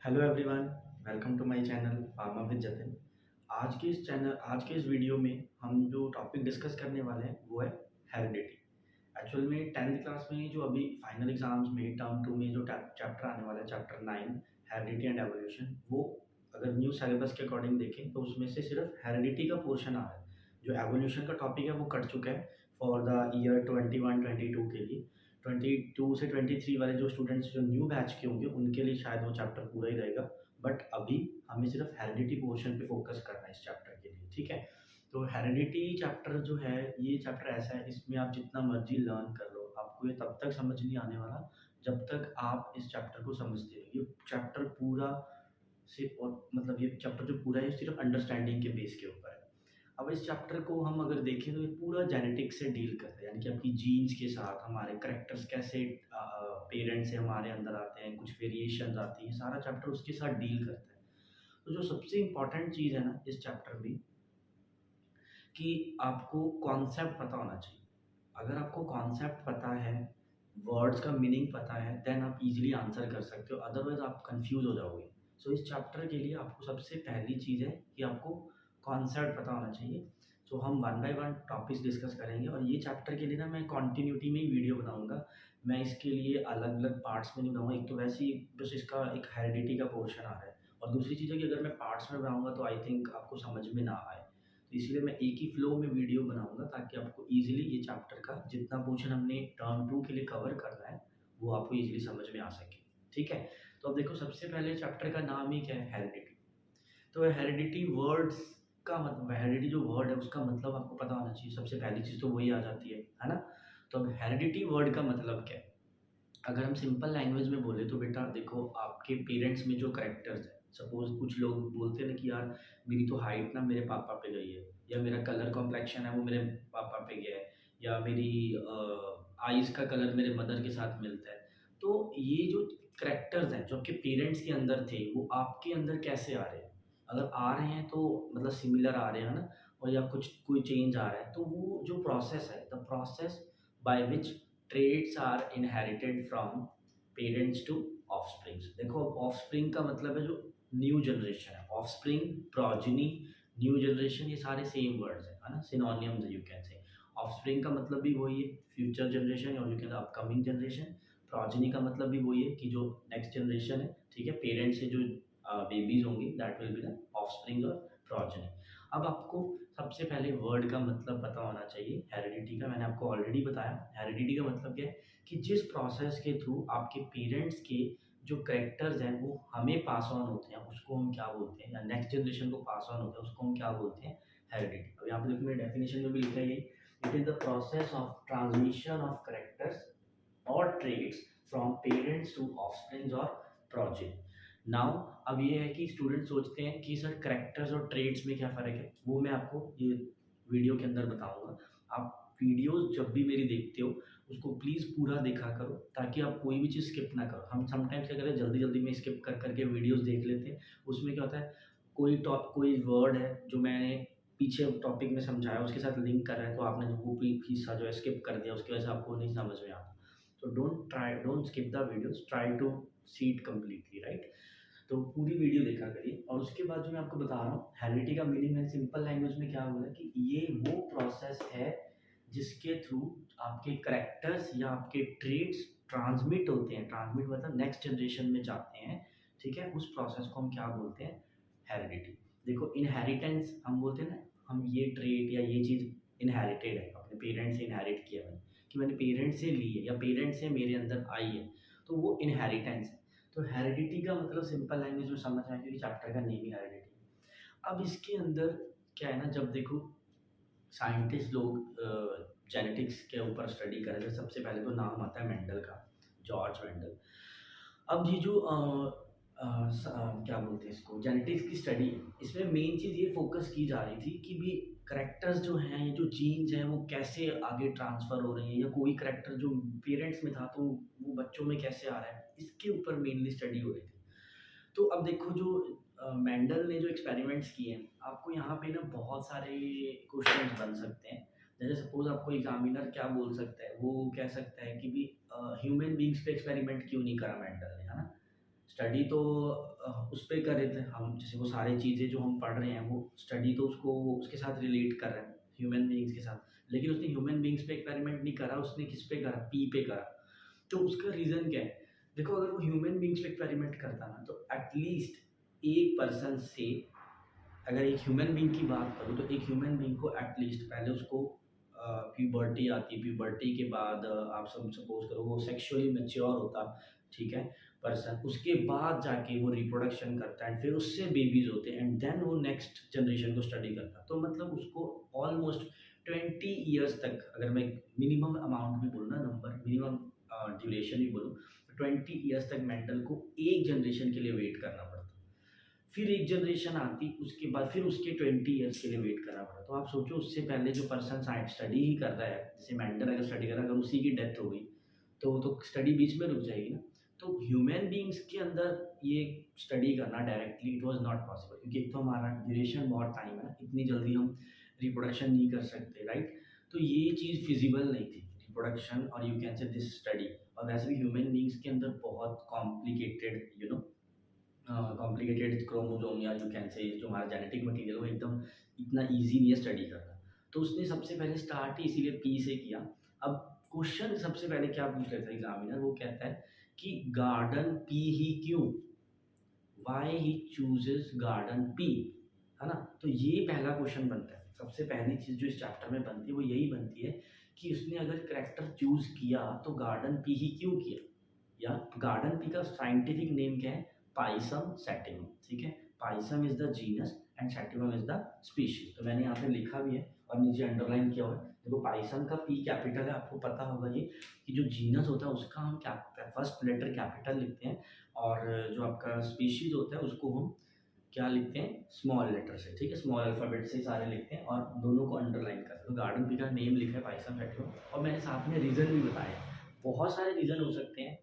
Hello everyone, welcome to my channel pharma with Jatin. आज के इस वीडियो में हम जो टॉपिक डिस्कस करने वाले हैं वो है हेरिडिटी। एक्चुअल में 10th क्लास में जो अभी फाइनल एग्जाम्स में टर्म 2 में जो चैप्टर आने वाला है, चैप्टर 9 हेरिडिटी एंड एवोल्यूशन, वो अगर न्यू सिलेबस के अकॉर्डिंग देखें तो उसमें से सिर्फ हेरिडिटी का पोर्शन आ रहा है। जो एवोल्यूशन का टॉपिक है वो कट चुका है फॉर द ईयर 21-22 के लिए। 22 से 23 वाले जो स्टूडेंट्स जो न्यू बैच के होंगे उनके लिए शायद वो चैप्टर पूरा ही रहेगा। बट अभी हमें सिर्फ हेरिडिटी पोर्शन पे फोकस करना है इस चैप्टर के लिए, ठीक है। तो हेरिडिटी चैप्टर जो है, ये चैप्टर ऐसा है, इसमें आप जितना मर्जी लर्न कर लो, आपको ये तब तक समझ नहीं आने वाला जब तक आप इस चैप्टर को समझते हो। ये चैप्टर पूरा से और मतलब ये चैप्टर जो पूरा है ये सिर्फ अंडरस्टैंडिंग के बेस के ऊपर है। अब इस चैप्टर को हम अगर देखें तो ये पूरा जेनेटिक्स से डील करता है, यानी कि आपकी जीन्स के साथ हमारे करेक्टर्स कैसे पेरेंट्स से हमारे अंदर आते हैं, कुछ वेरिएशंस आती हैं, सारा चैप्टर उसके साथ डील करता है। तो जो सबसे इम्पोर्टेंट चीज़ है ना इस चैप्टर में, कि आपको कॉन्सेप्ट पता होना चाहिए। अगर आपको कॉन्सेप्ट पता है, वर्ड्स का मीनिंग पता है, देन आप इजीली आंसर कर सकते हो, अदरवाइज आप कंफ्यूज हो जाओगे। सो इस चैप्टर के लिए आपको सबसे पहली चीज़ है कि आपको कॉन्सेप्ट पता होना चाहिए। सो हम one by one topics discuss करेंगे, और ये चैप्टर के लिए ना मैं कॉन्टिन्यूटी में ही वीडियो बनाऊंगा। मैं इसके लिए अलग अलग पार्ट्स में नहीं बनाऊंगा। एक तो वैसे ही बस इसका एक हेरिडिटी का पोर्शन आ रहा है, और दूसरी चीज़ है कि अगर मैं पार्ट्स में बनाऊंगा तो आई थिंक आपको समझ में ना आए। तो इसलिए मैं एक ही फ्लो में वीडियो बनाऊँगा ताकि आपको ईज़िली ये चैप्टर का जितना पोर्शन हमने टर्म 2 के लिए कवर करना है, वो आपको ईज़िली समझ में आ सके। ठीक है? तो अब देखो, सबसे पहले चैप्टर का नाम ही क्या है? हेरिडिटी। तो हेरिडिटी वर्ड्स का मतलब, हेरिडिटी जो वर्ड है उसका मतलब आपको पता होना चाहिए। सबसे पहली चीज़ तो वही आ जाती है ना? तो अब हेरिडिटी वर्ड का मतलब क्या है? अगर हम सिंपल लैंग्वेज में बोले तो बेटा देखो, आपके पेरेंट्स में जो करैक्टर्स हैं, सपोज़ कुछ लोग बोलते हैं ना कि यार मेरी तो हाइट ना मेरे पापा पे गई है, या मेरा कलर कॉम्प्लेक्शन है वो मेरे पापा पे गया है, या मेरी आइज़ का कलर मेरे मदर के साथ मिलता है। तो ये जो करैक्टर्स हैं जो आपके पेरेंट्स के अंदर थे, वो आपके अंदर कैसे आ रहे हैं? अगर आ रहे हैं तो मतलब सिमिलर आ रहे हैं ना, और या कुछ कोई चेंज आ रहा है, तो वो जो प्रोसेस है, the process by which traits are inherited from parents to offsprings. देखो, ऑफस्प्रिंग का मतलब है जो न्यू जनरेशन है। ऑफस्प्रिंग, प्रोजेनी, न्यू जनरेशन, ये सारे सेम वर्ड्स हैं, है ना, synonyms you can say. Offspring का मतलब भी वही है, फ्यूचर जनरेशन, और you can upcoming generation. Progeny का मतलब भी वही है कि जो नेक्स्ट जनरेशन है, ठीक है, पेरेंट्स से जो बेबीज होंगे, that will be the offspring और प्रोजेनी। अब आपको सबसे पहले वर्ड का मतलब पता होना चाहिए हेरिडिटी का। मैंने आपको ऑलरेडी बताया, हेरिडिटी का मतलब क्या है कि जिस प्रोसेस के थ्रू आपके पेरेंट्स के जो कैरेक्टर्स हैं वो हमें पास ऑन होते हैं, उसको हम क्या बोलते हैं, या नेक्स्ट जनरेशन को पास ऑन होते हैं, उसको हम क्या बोलते हैं? हेरिडिटी। अब यहाँ पे देखो, मेरे डेफिनेशन में भी लिखा है ये, it is the process of transmission of characters और traits from parents to offsprings और प्रोजेनी। नाउ अब ये है कि स्टूडेंट सोचते हैं कि सर करैक्टर्स और ट्रेड्स में क्या फ़र्क है, वो मैं आपको ये वीडियो के अंदर बताऊंगा। आप वीडियोस जब भी मेरी देखते हो उसको प्लीज़ पूरा देखा करो, ताकि आप कोई भी चीज़ स्किप ना करो। हम समटाइम्स क्या करते हैं, जल्दी जल्दी में स्किप कर करके वीडियोस देख लेते हैं। उसमें क्या होता है, कोई वर्ड है जो मैंने पीछे टॉपिक में समझाया उसके साथ लिंक कर रहा है, तो आपने वो हिस्सा जो है स्किप कर दिया, उसकी वजह से आपको नहीं समझ में आता। तो don't skip the videos, try to see it completely, right. तो पूरी वीडियो देखा करिए। और उसके बाद जो मैं आपको बता रहा हूँ, हेरिडिटी का मीनिंग मैंने सिंपल लैंग्वेज में क्या बोला कि ये वो प्रोसेस है जिसके थ्रू आपके करैक्टर्स या आपके ट्रेड्स ट्रांसमिट होते हैं। ट्रांसमिट मतलब नेक्स्ट जनरेशन में जाते हैं, ठीक है। उस प्रोसेस को हम क्या बोलते हैं? हेरिडिटी। देखो, इनहेरिटेंस हम बोलते हैं ना, हम ये ट्रेड या ये चीज़ इनहेरिटेड है, अपने पेरेंट्स से इनहेरिट किया मैंने, कि मैंने पेरेंट्स से ली है या पेरेंट्स से मेरे अंदर आई है, तो वो इनहेरिटेंस है। तो हेरिडिटी का मतलब सिंपल लैंग्वेज में समझ में आया, क्योंकि चैप्टर का नेम ही हेरिडिटी। अब इसके अंदर क्या है ना, जब देखो साइंटिस्ट लोग जेनेटिक्स के ऊपर स्टडी कर रहे थे, सबसे पहले तो नाम आता है मेंडल का, जॉर्ज मेंडल। अब ये जो क्या बोलते हैं इसको, जेनेटिक्स की स्टडी है, इसमें मेन चीज़ ये फोकस की जा रही थी कि भी करैक्टर्स जो हैं, ये जो जीन्स हैं, वो कैसे आगे ट्रांसफ़र हो रही हैं, या कोई करैक्टर जो पेरेंट्स में था तो वो बच्चों में कैसे आ रहा है, इसके ऊपर मेनली स्टडी हो रही थी। तो अब देखो, जो मेंडल ने जो एक्सपेरिमेंट्स किए हैं, आपको यहाँ पे ना बहुत सारे क्वेश्चंस बन सकते हैं। जैसे सपोज़ आपको एग्ज़ामिनर क्या बोल सकता है, वो कह सकता है कि भी ह्यूमन बीइंग्स पे एक्सपेरिमेंट क्यों नहीं करा मेंडल ने, है ना? स्टडी तो उस पे कर रहे थे हम, जैसे वो सारी चीज़ें जो हम पढ़ रहे हैं वो स्टडी तो उसको उसके साथ रिलेट कर रहे हैं ह्यूमन बीइंग्स के साथ। लेकिन उसने ह्यूमन बीइंग्स पे एक्सपेरिमेंट नहीं करा, उसने किस पे करा, पी पे करा। तो उसका रीज़न क्या है? देखो अगर वो ह्यूमन बीइंग्स पे एक्सपेरिमेंट करता ना तो एटलीस्ट एक पर्सन से, अगर एक ह्यूमन बीइंग की बात करूँ तो एक ह्यूमन बीइंग को एटलीस्ट पहले उसको प्यूबर्टी आती, प्यूबर्टी के बाद आप सब सपोज करो वो सेक्सुअली मैच्योर होता, ठीक है, पर्सन, उसके बाद जाके वो रिप्रोडक्शन करता है, फिर उससे बेबीज होते हैं एंड देन वो नेक्स्ट जनरेशन को स्टडी करता है। तो मतलब उसको ऑलमोस्ट 20 ईयर्स तक, अगर मैं मिनिमम अमाउंट भी बोलूँ ना, नंबर मिनिमम ड्यूरेशन भी बोलूँ, 20 ईयर्स तक मेंटल को एक जनरेशन के लिए वेट करना पड़ता। फिर एक जनरेशन आती, उसके बाद फिर उसके 20 ईयर्स के लिए वेट करना पड़ा। तो आप सोचो उससे पहले जो पर्सन साइंस स्टडी ही कर रहा है, जैसे मेंडल अगर स्टडी कर रहा है, अगर उसी की डेथ हो गई तो वो तो स्टडी बीच में रुक जाएगी ना। तो ह्यूमन बीइंग्स के अंदर ये स्टडी करना directly it was not possible, क्योंकि एक तो हमारा ड्यूरेशन बहुत टाइम है, इतनी जल्दी हम रिप्रोडक्शन नहीं कर सकते, राइट। तो ये चीज़ फिजिबल नहीं थी, रिप्रोडक्शन और यू कैन से दिस स्टडी। और वैसे भी ह्यूमन बीइंग्स के अंदर बहुत कॉम्प्लिकेटेड कॉम्प्लिकेटेड क्रोमोसोम, या यू कैन से जो हमारा जेनेटिक मटेरियल वो एकदम इतना ईजी नहीं है स्टडी करना। तो उसने सबसे पहले स्टार्ट ही इसीलिए पी से किया। अब क्वेश्चन सबसे पहले क्या पूछ लेता है एग्जामिनर, वो कहता है कि गार्डन पी ही क्यों, why he chooses garden pea, है ना। तो ये पहला क्वेश्चन बनता है, सबसे पहली चीज़ जो इस चैप्टर में बनती है वो यही बनती है कि उसने अगर करेक्टर चूज किया तो गार्डन पी ही क्यों किया, या गार्डन पी का साइंटिफिक नेम क्या है, पाइसम सैटिवम, ठीक है। Pisum is the genus and sativum is the species. तो मैंने यहाँ पे लिखा भी है और नीचे अंडरलाइन किया हुआ है। देखो पाइसम का पी कैपिटल है, आपको पता होगा ये, कि जो जीनस होता है उसका हम फर्स्ट लेटर कैपिटल लिखते हैं, और जो आपका स्पीशीज होता है उसको हम क्या लिखते हैं, स्मॉल लेटर से, ठीक है, स्मॉल अल्फ़ाबेट से सारे लिखते हैं और दोनों को अंडरलाइन करते हैं। तो गार्डन पी का नेम लिखा है पाइसम सैटिवम, और मैंने साथ में रीज़न भी बताया। बहुत सारे रीज़न हो सकते हैं,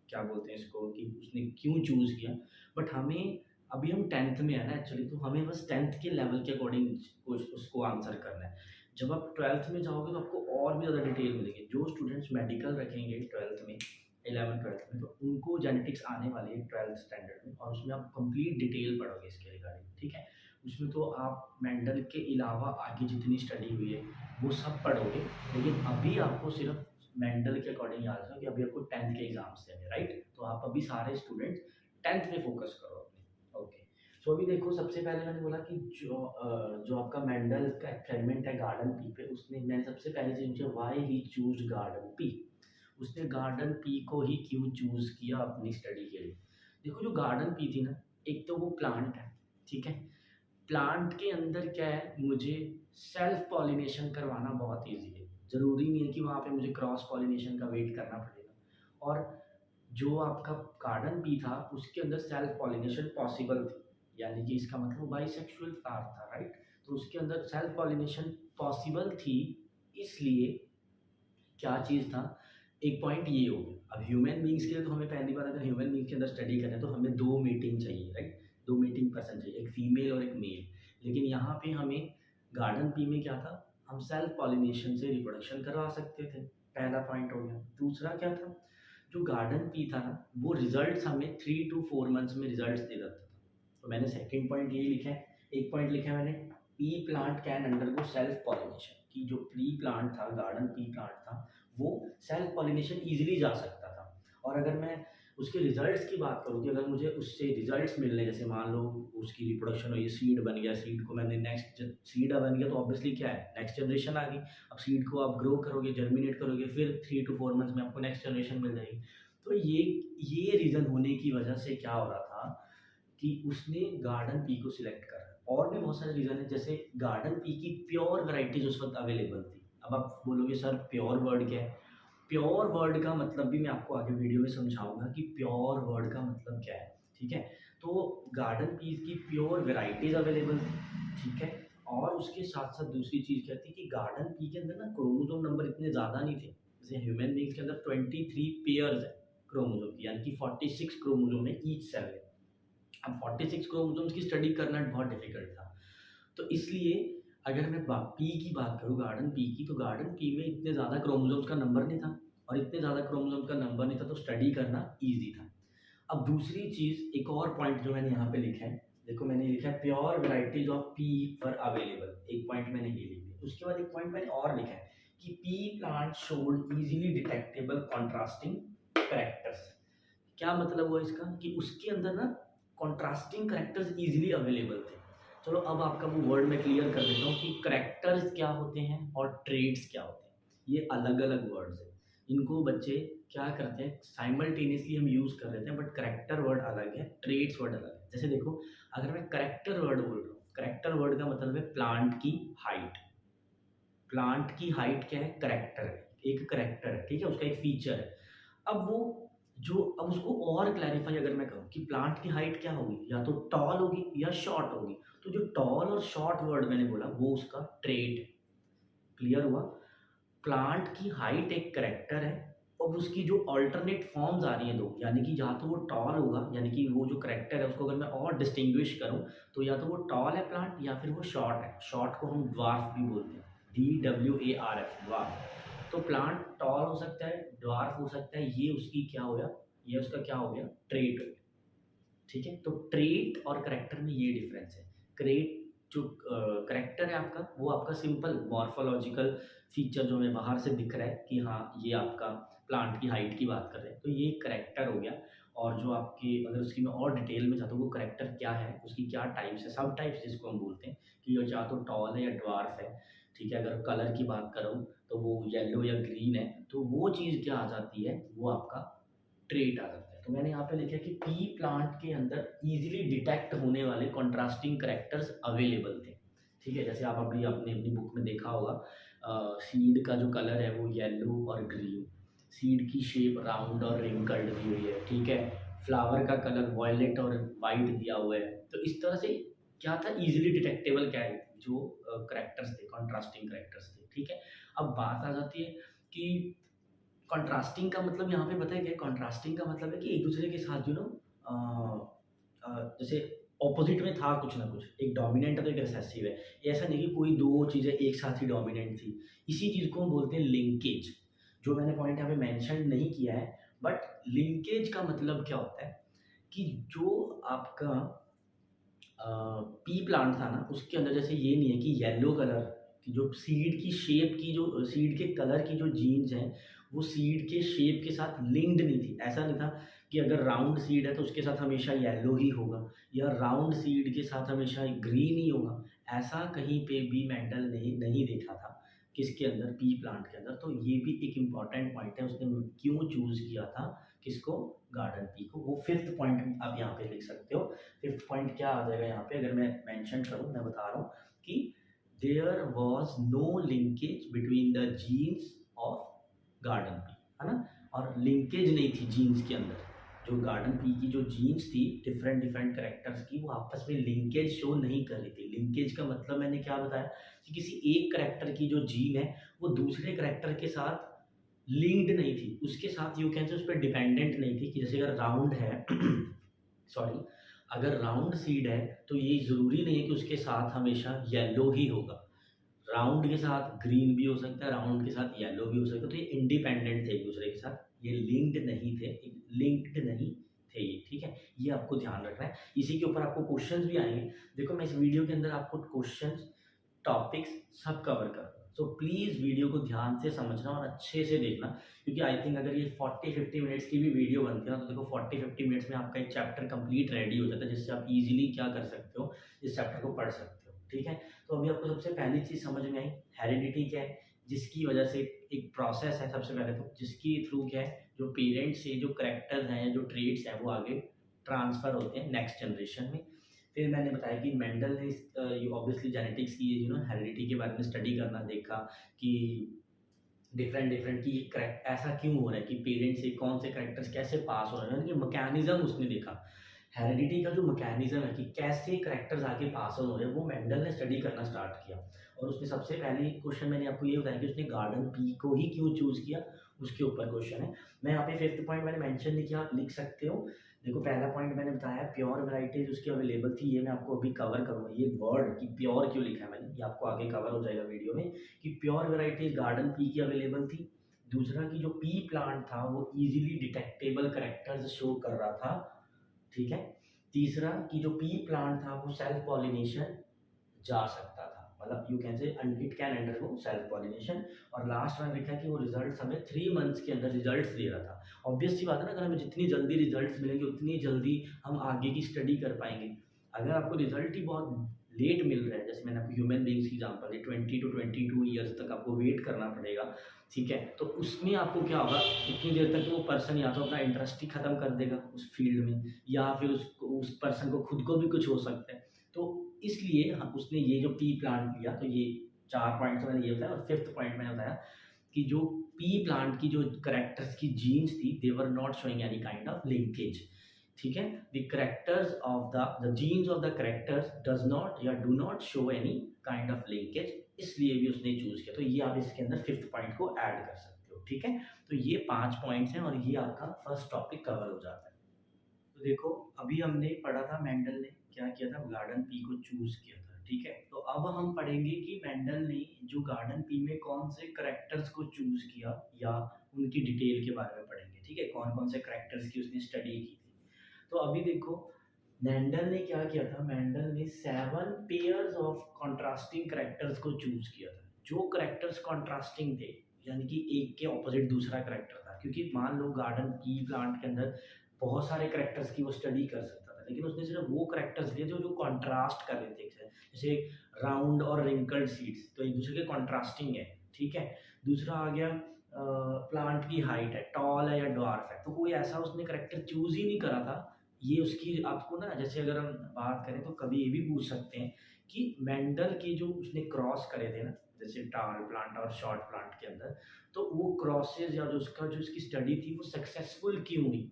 क्या बोलते हैं इसको, कि उसने क्यों चूज़ किया। बट हमें, अभी हम 10th में है ना एक्चुअली, तो हमें बस 10th के लेवल के अकॉर्डिंग उसको आंसर करना है। जब आप 12th में जाओगे तो आपको और भी ज़्यादा डिटेल मिलेगी। जो स्टूडेंट्स मेडिकल रखेंगे 12th में, 11th-12th में, तो उनको जेनेटिक्स आने वाली है 12th स्टैंडर्ड में, और उसमें आप कंप्लीट डिटेल पढ़ोगे इसके रिगार्डिंग, ठीक है। उसमें तो आप मेंडल के अलावा आगे जितनी स्टडी हुई है वो सब पढ़ोगे, लेकिन अभी आपको सिर्फ मेंडल के अकॉर्डिंग याद रखना कि अभी आपको 10th के एग्जाम्स देने, राइट। तो आप अभी सारे स्टूडेंट्स 10th में फोकस करो अपने, ओके। सो अभी देखो, सबसे पहले मैंने बोला कि जो आपका मेंडल का एक्सपेरिमेंट है गार्डन पी पे, उसने, मैंने सबसे पहले चीज पूछा why he choose garden pea, उसने गार्डन पी को ही क्यों चूज किया अपनी स्टडी के लिए। देखो जो गार्डन पी थी ना, एक तो वो प्लांट है, ठीक है। प्लांट के अंदर क्या है, मुझे सेल्फ पॉलिनेशन करवाना बहुत ईजी है, ज़रूरी नहीं है कि वहाँ पे मुझे क्रॉस पॉलिनेशन का वेट करना पड़ेगा। और जो आपका गार्डन पी था उसके अंदर सेल्फ पॉलिनेशन पॉसिबल थी, यानी कि इसका मतलब बाइसेक्सुअल फ्लावर था, राइट। तो उसके अंदर सेल्फ पॉलिनेशन पॉसिबल थी, इसलिए क्या चीज़ था, एक पॉइंट ये हो गया। अब ह्यूमन बीइंग्स के लिए तो हमें पहली बार, अगर ह्यूमन बीइंग्स के अंदर स्टडी करें तो हमें 2 मीटिंग चाहिए, राइट? 2 मीटिंग पर्सन चाहिए, एक फीमेल और एक मेल। लेकिन यहाँ पे हमें गार्डन पी में क्या था, हम सेल्फ पॉलिनेशन से रिप्रोडक्शन करवा सकते थे, पहला पॉइंट हो गया। दूसरा क्या था, जो गार्डन पी था ना, वो रिजल्ट्स हमें 3 to 4 मंथ्स में रिजल्ट्स दे देता था। तो मैंने सेकंड पॉइंट यही लिखा है। एक पॉइंट लिखा है मैंने, P plant can undergo self pollination, कि जो प्री प्लांट था, गार्डन पी प्लांट था, वो सेल्फ पॉलिनेशन ईजिली जा सकता था। और अगर मैं उसके रिजल्ट्स की बात करूँ कि अगर मुझे उससे रिजल्ट्स मिलने, जैसे मान लो उसकी रिप्रोडक्शन हुई, सीड बन गया, सीड को मैंने नेक्स्ट, सीड बन गया तो ऑब्वियसली क्या है, नेक्स्ट जनरेशन आ गई। अब सीड को आप ग्रो करोगे, जर्मिनेट करोगे, फिर 3 to 4 मंथ्स में आपको नेक्स्ट जनरेशन मिल जाएगी। तो ये रीज़न होने की वजह से क्या हो रहा था कि उसने गार्डन पी को सिलेक्ट करा। और भी बहुत सारे रीज़न है, जैसे गार्डन पी की प्योर वैरायटीज उस वक्त अवेलेबल थी। अब आप बोलोगे सर प्योर वर्ड क्या है, प्योर वर्ड का मतलब भी मैं आपको आगे वीडियो में समझाऊंगा कि प्योर वर्ड का मतलब क्या है, ठीक है। तो गार्डन पीस की प्योर वेराइटीज अवेलेबल थी, ठीक है। और उसके साथ साथ दूसरी चीज़ क्या थी कि गार्डन पी के अंदर ना क्रोमोसोम नंबर इतने ज़्यादा नहीं थे। जैसे ह्यूमन बींग्स के अंदर 23 पेयर्स है क्रोमोसोम की, यानी कि 46 क्रोमोसोम है ईच सेल में। अब 46 क्रोमोसोम्स की स्टडी करना बहुत डिफिकल्ट था। तो इसलिए अगर मैं पी की बात करूँ, गार्डन पी की, तो गार्डन पी में इतने ज़्यादा क्रोमोसोम्स का नंबर नहीं था, और इतने ज़्यादा क्रोमोसोम्स का नंबर नहीं था तो स्टडी करना ईजी था। अब दूसरी चीज़, एक और पॉइंट जो मैंने यहाँ पे लिखा है, देखो मैंने लिखा है pure varieties of P were available, एक पॉइंट मैंने ये लिख दिया। उसके बाद एक पॉइंट मैंने और लिखा है कि P plant showed easily detectable contrasting characters. क्या मतलब हुआ इसका कि उसके अंदर ना कॉन्ट्रास्टिंग करेक्टर्स इजीली अवेलेबल थे। चलो अब आपका वो वर्ड मैं क्लियर कर देता हूँ कि करेक्टर्स क्या होते हैं और ट्रेड्स क्या होते हैं। ये अलग अलग वर्ड्स हैं, इनको बच्चे क्या करते हैं साइमल्टेनियसली हम यूज़ कर लेते हैं, बट करेक्टर वर्ड अलग है, ट्रेड्स वर्ड अलग है। जैसे देखो, अगर मैं करेक्टर वर्ड बोल रहा हूँ, करेक्टर वर्ड का मतलब है प्लांट की हाइट। प्लांट की हाइट क्या है? करेक्टर है, एक करेक्टर है, ठीक है, उसका एक फीचर है। अब वो जो, अब उसको और क्लैरिफाई अगर मैं कहूँ कि प्लांट की हाइट क्या होगी, या तो टॉल होगी या शॉर्ट होगी, तो जो टॉल और शॉर्ट वर्ड मैंने बोला वो उसका ट्रेट है। क्लियर हुआ? प्लांट की हाइट एक करेक्टर है, और उसकी जो अल्टरनेट फॉर्म्स आ रही हैं दो, यानी कि या तो वो टॉल होगा, यानी कि वो जो करेक्टर है उसको अगर मैं और डिस्टिंग्विश करूं तो या तो वो टॉल है प्लांट, या फिर वो शॉर्ट है। शॉर्ट को हम ड्वार्फ भी बोलते हैं, DWARF, ड्वार्फ। तो प्लांट टॉल हो सकता है, ड्वार्फ हो सकता है, ये उसकी क्या हो गया, ये उसका क्या हो गया, ट्रेट हो गया। ठीक है, तो ट्रेट और करेक्टर में ये डिफरेंस है। क्रेट जो करेक्टर है आपका, वो आपका सिंपल मॉर्फोलॉजिकल फीचर जो हमें बाहर से दिख रहा है कि हाँ ये आपका प्लांट की हाइट की बात कर रहे हैं, तो ये करेक्टर हो गया। और जो आपकी, अगर उसकी मैं और डिटेल में चाहता हूँ वो करेक्टर क्या है, उसकी क्या टाइप्स है, सब टाइप्स जिसको हम बोलते हैं, कि ये चाहे तो टॉल है या ड्वार्फ है। ठीक है, अगर कलर की बात करूँ तो वो येलो या ग्रीन है, तो वो चीज़ क्या आ जाती है, वो आपका ट्रेट आ जाता है। तो मैंने यहाँ पे लिखा है कि पी प्लांट के अंदर इजीली डिटेक्ट होने वाले कॉन्ट्रास्टिंग करेक्टर्स अवेलेबल थे। ठीक है, जैसे आप अभी आपने अपनी बुक में देखा होगा, सीड का जो कलर है वो येलो और ग्रीन, सीड की शेप राउंड और रिंकल्ड दी हुई है, ठीक है, फ्लावर का कलर वॉयलेट और वाइट दिया हुआ है। तो इस तरह से क्या था, इजीली डिटेक्टेबल क्या है, जो करेक्टर्स थे, कॉन्ट्रास्टिंग करेक्टर्स थे। ठीक है, अब बात आ जाती है कि कंट्रास्टिंग का मतलब यहाँ पे पता है क्या है? कंट्रास्टिंग का मतलब है कि एक दूसरे के साथ जैसे ऑपोजिट में था कुछ ना कुछ, एक डोमिनेंट है तो एक रिसेसिव है। ये ऐसा नहीं कि कोई दो चीज़ें एक साथ ही डोमिनेंट थी। इसी चीज़ को हम बोलते हैं लिंकेज, जो मैंने पॉइंट यहाँ पे मेंशन नहीं किया है। बट लिंकेज का मतलब क्या होता है कि जो आपका पी प्लांट था ना, उसके अंदर जैसे ये नहीं है कि येलो कलर की जो सीड की शेप की, जो सीड के कलर की जो जीन्स हैं, वो सीड के शेप के साथ लिंक्ड नहीं थी। ऐसा नहीं था कि अगर राउंड सीड है तो उसके साथ हमेशा येलो ही होगा, या राउंड सीड के साथ हमेशा ग्रीन ही होगा। ऐसा कहीं पे भी मेंडल ने नहीं देखा था किसके अंदर, पी प्लांट के अंदर। तो ये भी एक इम्पॉर्टेंट पॉइंट है, उसने क्यों चूज़ किया था किसको, गार्डन पी को। वो फिफ्थ पॉइंट आप यहाँ पे लिख सकते हो। फिफ्थ पॉइंट क्या आ जाएगा यहाँ पे, अगर मैं मेंशन करूँ, मैं बता रहा हूँ कि there was no linkage between the genes of garden pea, है ना। और लिंकेज नहीं थी जीन्स के अंदर, जो गार्डन पी की जो जीन्स थी डिफरेंट डिफरेंट करेक्टर्स की, वो आपस में लिंकेज शो नहीं कर रही थी। लिंकेज का मतलब मैंने क्या बताया कि किसी एक करेक्टर की जो जीन है वो दूसरे करेक्टर के साथ लिंक्ड नहीं थी, उसके साथ यू कैन से उस पर डिपेंडेंट नहीं थी। कि जैसे अगर राउंड है सॉरी, अगर राउंड सीड है तो ये ज़रूरी नहीं है कि उसके साथ हमेशा येलो ही होगा। राउंड के साथ ग्रीन भी हो सकता है, राउंड के साथ येलो भी हो सकता है। तो ये इंडिपेंडेंट थे एक दूसरे के साथ, ये लिंक्ड नहीं थे, लिंक्ड नहीं थे ये। ठीक है, ये आपको ध्यान रखना है। इसी के ऊपर आपको क्वेश्चंस भी आएंगे। देखो मैं इस वीडियो के अंदर आपको क्वेश्चंस, टॉपिक्स सब कवर कर, सो प्लीज़ वीडियो को ध्यान से समझना और अच्छे से देखना, क्योंकि आई थिंक अगर ये 40-50 मिनट्स की भी वीडियो बनती है ना, तो देखो 40-50 मिनट्स में आपका एक चैप्टर कंप्लीट रेडी हो जाता है, जिससे आप इजीली क्या कर सकते हो, इस चैप्टर को पढ़ सकते हो। ठीक है, तो अभी आपको सबसे पहली चीज़ समझ में आई, हेरिडिटी क्या है, जिसकी वजह से एक प्रोसेस है सबसे पहले तो, जिसकी थ्रू क्या है, जो पेरेंट्स से जो करेक्टर्स हैं या जो ट्रेड्स हैं वो आगे ट्रांसफ़र होते हैं नेक्स्ट जनरेशन में। फिर मैंने बताया कि मेंडल ने ऑब्वियसली जेनेटिक्स की हेरिडिटी के बारे में स्टडी करना, देखा कि डिफरेंट डिफरेंट की करेक्ट ऐसा क्यों हो रहा है कि पेरेंट्स से कौन से करेक्टर्स कैसे पास हो रहे हैं, यानी कि मैकेनिज्म उसने देखा। हेरिडिटी का जो मैकेनिज्म है कि कैसे करेक्टर्स आगे पास ऑन हो रहे हैं, वो मेंडल ने स्टडी करना स्टार्ट किया। और उसने सबसे पहले क्वेश्चन मैंने आपको ये बताया कि उसने गार्डन पी को ही क्यों चूज़ किया, उसके ऊपर क्वेश्चन है। मैं यहाँ पे फिफ्थ पॉइंट मैंने मेंशन नहीं किया, आप लिख सकते हो। देखो पहला पॉइंट मैंने बताया प्योर वैरायटीज उसकी अवेलेबल थी, ये मैं आपको अभी कवर करूँगा। ये वर्ड कि प्योर क्यों लिखा है मैंने, ये आपको आगे कवर हो जाएगा वीडियो में, कि प्योर वैरायटीज गार्डन पी की अवेलेबल थी। दूसरा कि जो पी प्लांट था वो इजीली डिटेक्टेबल करेक्टर्स शो कर रहा था ठीक है। तीसरा कि जो पी प्लांट था वो सेल्फ पॉलिनेशन जा सकता था, मतलब यू कैन से it can undergo self pollination. और लास्ट में लिखा है कि वो रिजल्ट हमें 3 मंथ्स के अंदर रिजल्ट दे रहा था। ऑब्वियस सी बात है ना, अगर हमें जितनी जल्दी रिजल्ट मिलेंगे उतनी जल्दी हम आगे की स्टडी कर पाएंगे। अगर आपको रिजल्ट ही बहुत लेट मिल रहा है, जैसे मैंने आपको ह्यूमन बींग्स की एग्जाम्पल दी, 20 to 22 ईयर्स तक आपको वेट करना पड़ेगा, ठीक है, तो उसमें आपको क्या होगा, उतनी देर तक तो वो पर्सन या तो अपना इंटरेस्ट ही खत्म कर देगा उस फील्ड में, या फिर उस पर्सन को खुद को भी कुछ हो सकता है। तो इसलिए उसने ये जो पी प्लांट लिया, तो ये 4 पॉइंट्स मैंने ये बताया, और फिफ्थ पॉइंट मैंने बताया कि जो पी प्लांट की जो करेक्टर्स की जीन्स थी, they were not showing any kind of linkage, ठीक है। The characters of the genes of the characters does not या do not show any kind of linkage, इसलिए भी उसने चूज किया। तो ये आप इसके अंदर फिफ्थ पॉइंट को ऐड कर सकते हो, ठीक है। तो ये 5 पॉइंट्स हैं और ये आपका फर्स्ट टॉपिक कवर हो जाता है। तो देखो, अभी हमने पढ़ा था मेंडल ने क्या किया था, गार्डन पी को चूज किया था, ठीक है। तो अब हम पढ़ेंगे कि मेंडल ने जो गार्डन पी में कौन से करेक्टर्स को चूज किया, या उनकी डिटेल के बारे में पढ़ेंगे, ठीक है, कौन कौन से करेक्टर्स की उसने स्टडी की थी। तो अभी देखो, मेंडल ने क्या किया था, मेंडल ने 7 पेयर्स ऑफ कॉन्ट्रास्टिंग करेक्टर्स को चूज किया था। जो करेक्टर्स कॉन्ट्रास्टिंग थे, यानी कि एक के ऑपोजिट दूसरा करेक्टर था, क्योंकि मान लो गार्डन पी प्लांट के अंदर बहुत सारे करेक्टर्स की वो स्टडी कर सकता था, लेकिन उसने सिर्फ वो करेक्टर्स लिए जो जो कॉन्ट्रास्ट कर रहे थे, जैसे राउंड और रिंकल्ड सीड्स, तो एक दूसरे के कॉन्ट्रास्टिंग है, ठीक है। दूसरा आ गया प्लांट की हाइट है, टॉल है या ड्वार्फ है, तो कोई ऐसा उसने करेक्टर चूज ही नहीं करा था। ये उसकी आपको ना, जैसे अगर हम बात करें तो कभी ये भी पूछ सकते हैं कि मेंडल के जो उसने क्रॉस करे थे ना, जैसे टाल प्लांट और शॉर्ट प्लांट के अंदर, तो वो क्रॉसेज या जो उसकी स्टडी थी वो सक्सेसफुल क्यों हुई,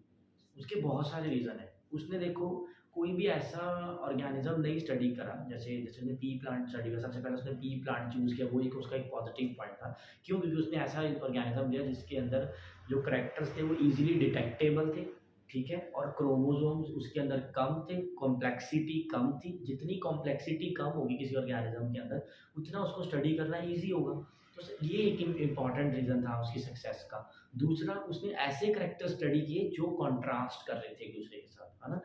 उसके बहुत सारे रीज़न है। उसने देखो कोई भी ऐसा ऑर्गेनिज्म नहीं स्टडी करा, जैसे जैसे उसने पी प्लांट स्टडी करा, सबसे पहले उसने पी प्लांट चूज़ किया, वो एक उसका एक पॉजिटिव पॉइंट था। क्यों? क्योंकि उसने ऐसा ऑर्गेनिज्म लिया जिसके अंदर जो करैक्टर्स थे वो ईज़िली डिटेक्टेबल थे, ठीक है, और क्रोमोसोम्स उसके अंदर कम थे, कॉम्प्लेक्सिटी कम थी। जितनी कॉम्प्लेक्सिटी कम होगी किसी ऑर्गेनिज्म के अंदर, उतना उसको स्टडी करना ईज़ी होगा। तो ये एक इम्पॉर्टेंट रीज़न था उसकी सक्सेस का। दूसरा, उसने ऐसे करैक्टर स्टडी किए जो कॉन्ट्रास्ट कर रहे थे एक दूसरे के साथ, है ना,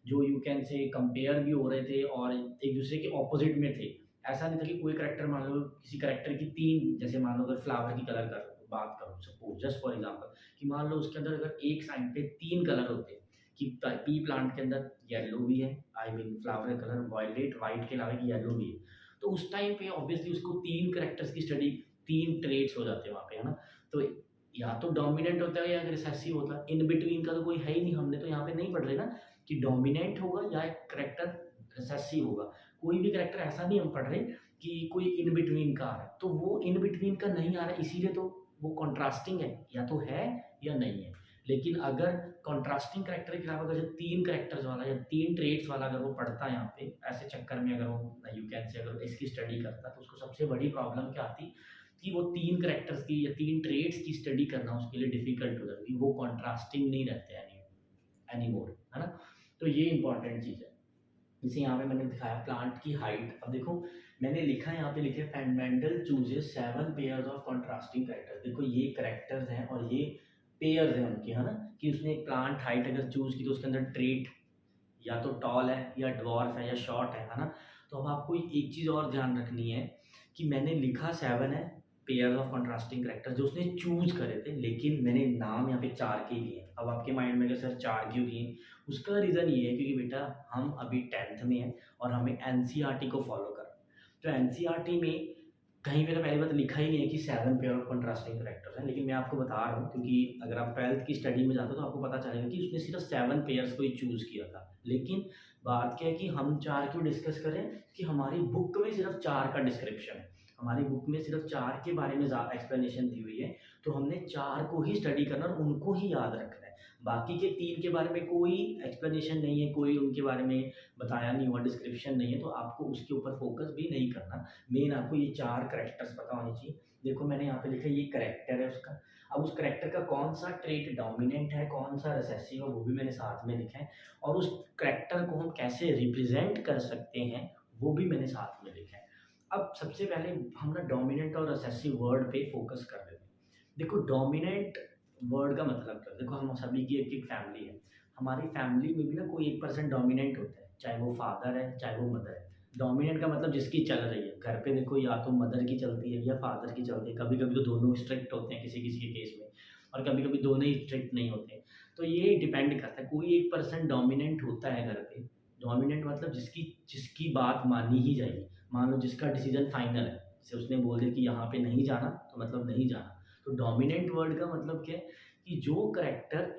जो यू कैन से कंपेयर भी हो रहे थे और एक दूसरे के ऑपोजिट में थे। ऐसा नहीं था कि कोई करैक्टर, मान लो किसी करैक्टर की तीन, जैसे मान लो अगर फ्लावर की कलर कर बात करो, सपोज जस्ट फॉर एग्जांपल, कि मान लो उसके अंदर अगर एक साइड पे 3 कलर होते, कि पी प्लांट के अंदर येलो भी है, आई मीन फ्लावर का कलर वायलेट वाइट के अलावा येलो भी है, तो उस टाइम पे ऑब्वियसली उसको 3 करेक्टर्स की स्टडी, 3 ट्रेट्स हो जाते हैं वहाँ पे, है ना। तो या तो डोमिनेंट होता है या रिसेसिव होता है, इन बिटवीन का तो कोई है ही नहीं। हमने तो यहाँ पे नहीं पढ़ रहे ना कि डोमिनेंट होगा या एक करेक्टर रिसेसिव होगा, कोई भी करेक्टर ऐसा नहीं हम पढ़ रहे कि कोई इन बिटवीन का आ रहा है। तो वो इन बिटवीन का नहीं आ रहा है, इसीलिए तो वो कॉन्ट्रास्टिंग है, या तो है या नहीं है। लेकिन अगर कॉन्ट्रास्टिंग करेक्टर के अलावा अगर जो 3 करेक्टर्स वाला या 3 ट्रेट्स वाला अगर वो पढ़ता है यहाँ पे, ऐसे चक्कर में अगर वो यू कैन से अगर इसकी स्टडी करता, तो उसको सबसे बड़ी प्रॉब्लम क्या आती कि वो 3 करेक्टर्स की या 3 ट्रेट्स की स्टडी करना उसके लिए डिफिकल्ट हो जाती, वो कॉन्ट्रास्टिंग नहीं रहते एनी मोर, है ना। तो ये इंपॉर्टेंट चीज़ है। जैसे यहाँ पे मैंने दिखाया प्लांट की हाइट, अब देखो मैंने लिखा है यहाँ पे, लिखे Mendel chooses 7 pairs of contrasting characters. देखो ये करेक्टर्स हैं और ये पेयर्स हैं उनके, है ना, कि उसने एक प्लांट हाइट अगर चूज की तो उसके अंदर ट्रेट या तो टॉल है या ड्वार्फ है या शॉर्ट है ना। तो अब आपको एक चीज़ और ध्यान रखनी है कि मैंने लिखा 7 है पेयर्स ऑफ कॉन्ट्रास्टिंग करेक्टर जो उसने चूज करे थे, लेकिन मैंने नाम यहाँ पे 4 के दिए। अब आपके माइंड में सर 4 क्यों दिए, उसका रीज़न ये है क्योंकि बेटा हम अभी 10th में हैं और हमें एनसीईआरटी को फॉलो करना है। तो एनसीईआरटी में कहीं पे तो पहली बात लिखा ही नहीं है कि 7 पेयर ऑफ कंट्रास्टिंग करेक्टर्स हैं, लेकिन मैं आपको बता रहा हूँ क्योंकि अगर आप 12th की स्टडी में जाते हो तो आपको पता चलेगा कि उसने सिर्फ 7 पेयर्स को ही चूज़ किया था। लेकिन बात क्या है कि हम 4 क्यों डिस्कस करें कि हमारी बुक में सिर्फ 4 का डिस्क्रिप्शन है, हमारी बुक में सिर्फ 4 के बारे में एक्सप्लेनेशन दी हुई है, तो हमने 4 को ही स्टडी करना और उनको ही याद रखना है। बाकी के 3 के बारे में कोई एक्सप्लेनेशन नहीं है, कोई उनके बारे में बताया नहीं हुआ, डिस्क्रिप्शन नहीं है, तो आपको उसके ऊपर फोकस भी नहीं करना। मेन आपको ये 4 करेक्टर्स पता होने चाहिए। देखो मैंने यहाँ पे लिखा ये करेक्टर है उसका, अब उस करेक्टर का कौन सा ट्रेट डोमिनेंट है, कौन सा रिसेसिव है, वो भी मैंने साथ में लिखा है, और उस करेक्टर को हम कैसे रिप्रेजेंट कर सकते हैं वो भी मैंने साथ में लिखा है। अब सबसे पहले हम ना डोमिनेंट और रिसेसिव वर्ड पे फोकस कर लेते हैं। देखो डोमिनेंट वर्ड का मतलब क्या है, देखो हम सभी की एक एक फैमिली है, हमारी फैमिली में भी ना कोई एक पर्सन डोमिनेंट होता है, चाहे वो फादर है चाहे वो मदर है। डोमिनेंट का मतलब जिसकी चल रही है घर पे, देखो या तो मदर की चलती है या फादर की चलती है, कभी कभी तो दोनों स्ट्रिक्ट होते हैं किसी किसी के केस में, और कभी कभी दोनों ही स्ट्रिक्ट नहीं होते हैं। तो ये डिपेंड करता है, कोई एक पर्सन डोमिनेंट होता है घर पे। डोमिनेंट मतलब जिसकी जिसकी बात मानी ही जाएगी, मान लो जिसका डिसीजन फाइनल है, जैसे उसने बोल दिया कि यहाँ पे नहीं जाना तो मतलब नहीं जाना। तो डोमिनेंट वर्ड का मतलब क्या है कि जो करेक्टर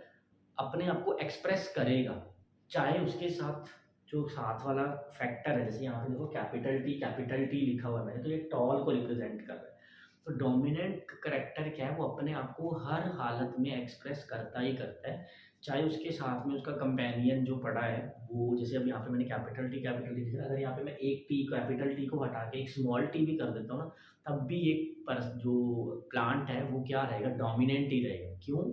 अपने आप को एक्सप्रेस करेगा, चाहे उसके साथ जो साथ वाला फैक्टर है, जैसे यहाँ पे देखो कैपिटल टी लिखा हुआ है मैंने, तो ये टॉल को रिप्रेजेंट कर रहा है। तो डोमिनेंट करेक्टर क्या है, वो अपने आप को हर हालत में एक्सप्रेस करता ही करता है, चाहे उसके साथ में उसका कंपेनियन जो पड़ा है वो, जैसे अब यहाँ पे मैंने कैपिटल टी लिखा है, अगर यहाँ पे मैं एक टी कैपिटल टी को हटा के एक स्मॉल टी भी कर देता हूँ ना, तब भी एक जो प्लांट है वो क्या रहेगा, डोमिनेंट ही रहेगा। क्यों?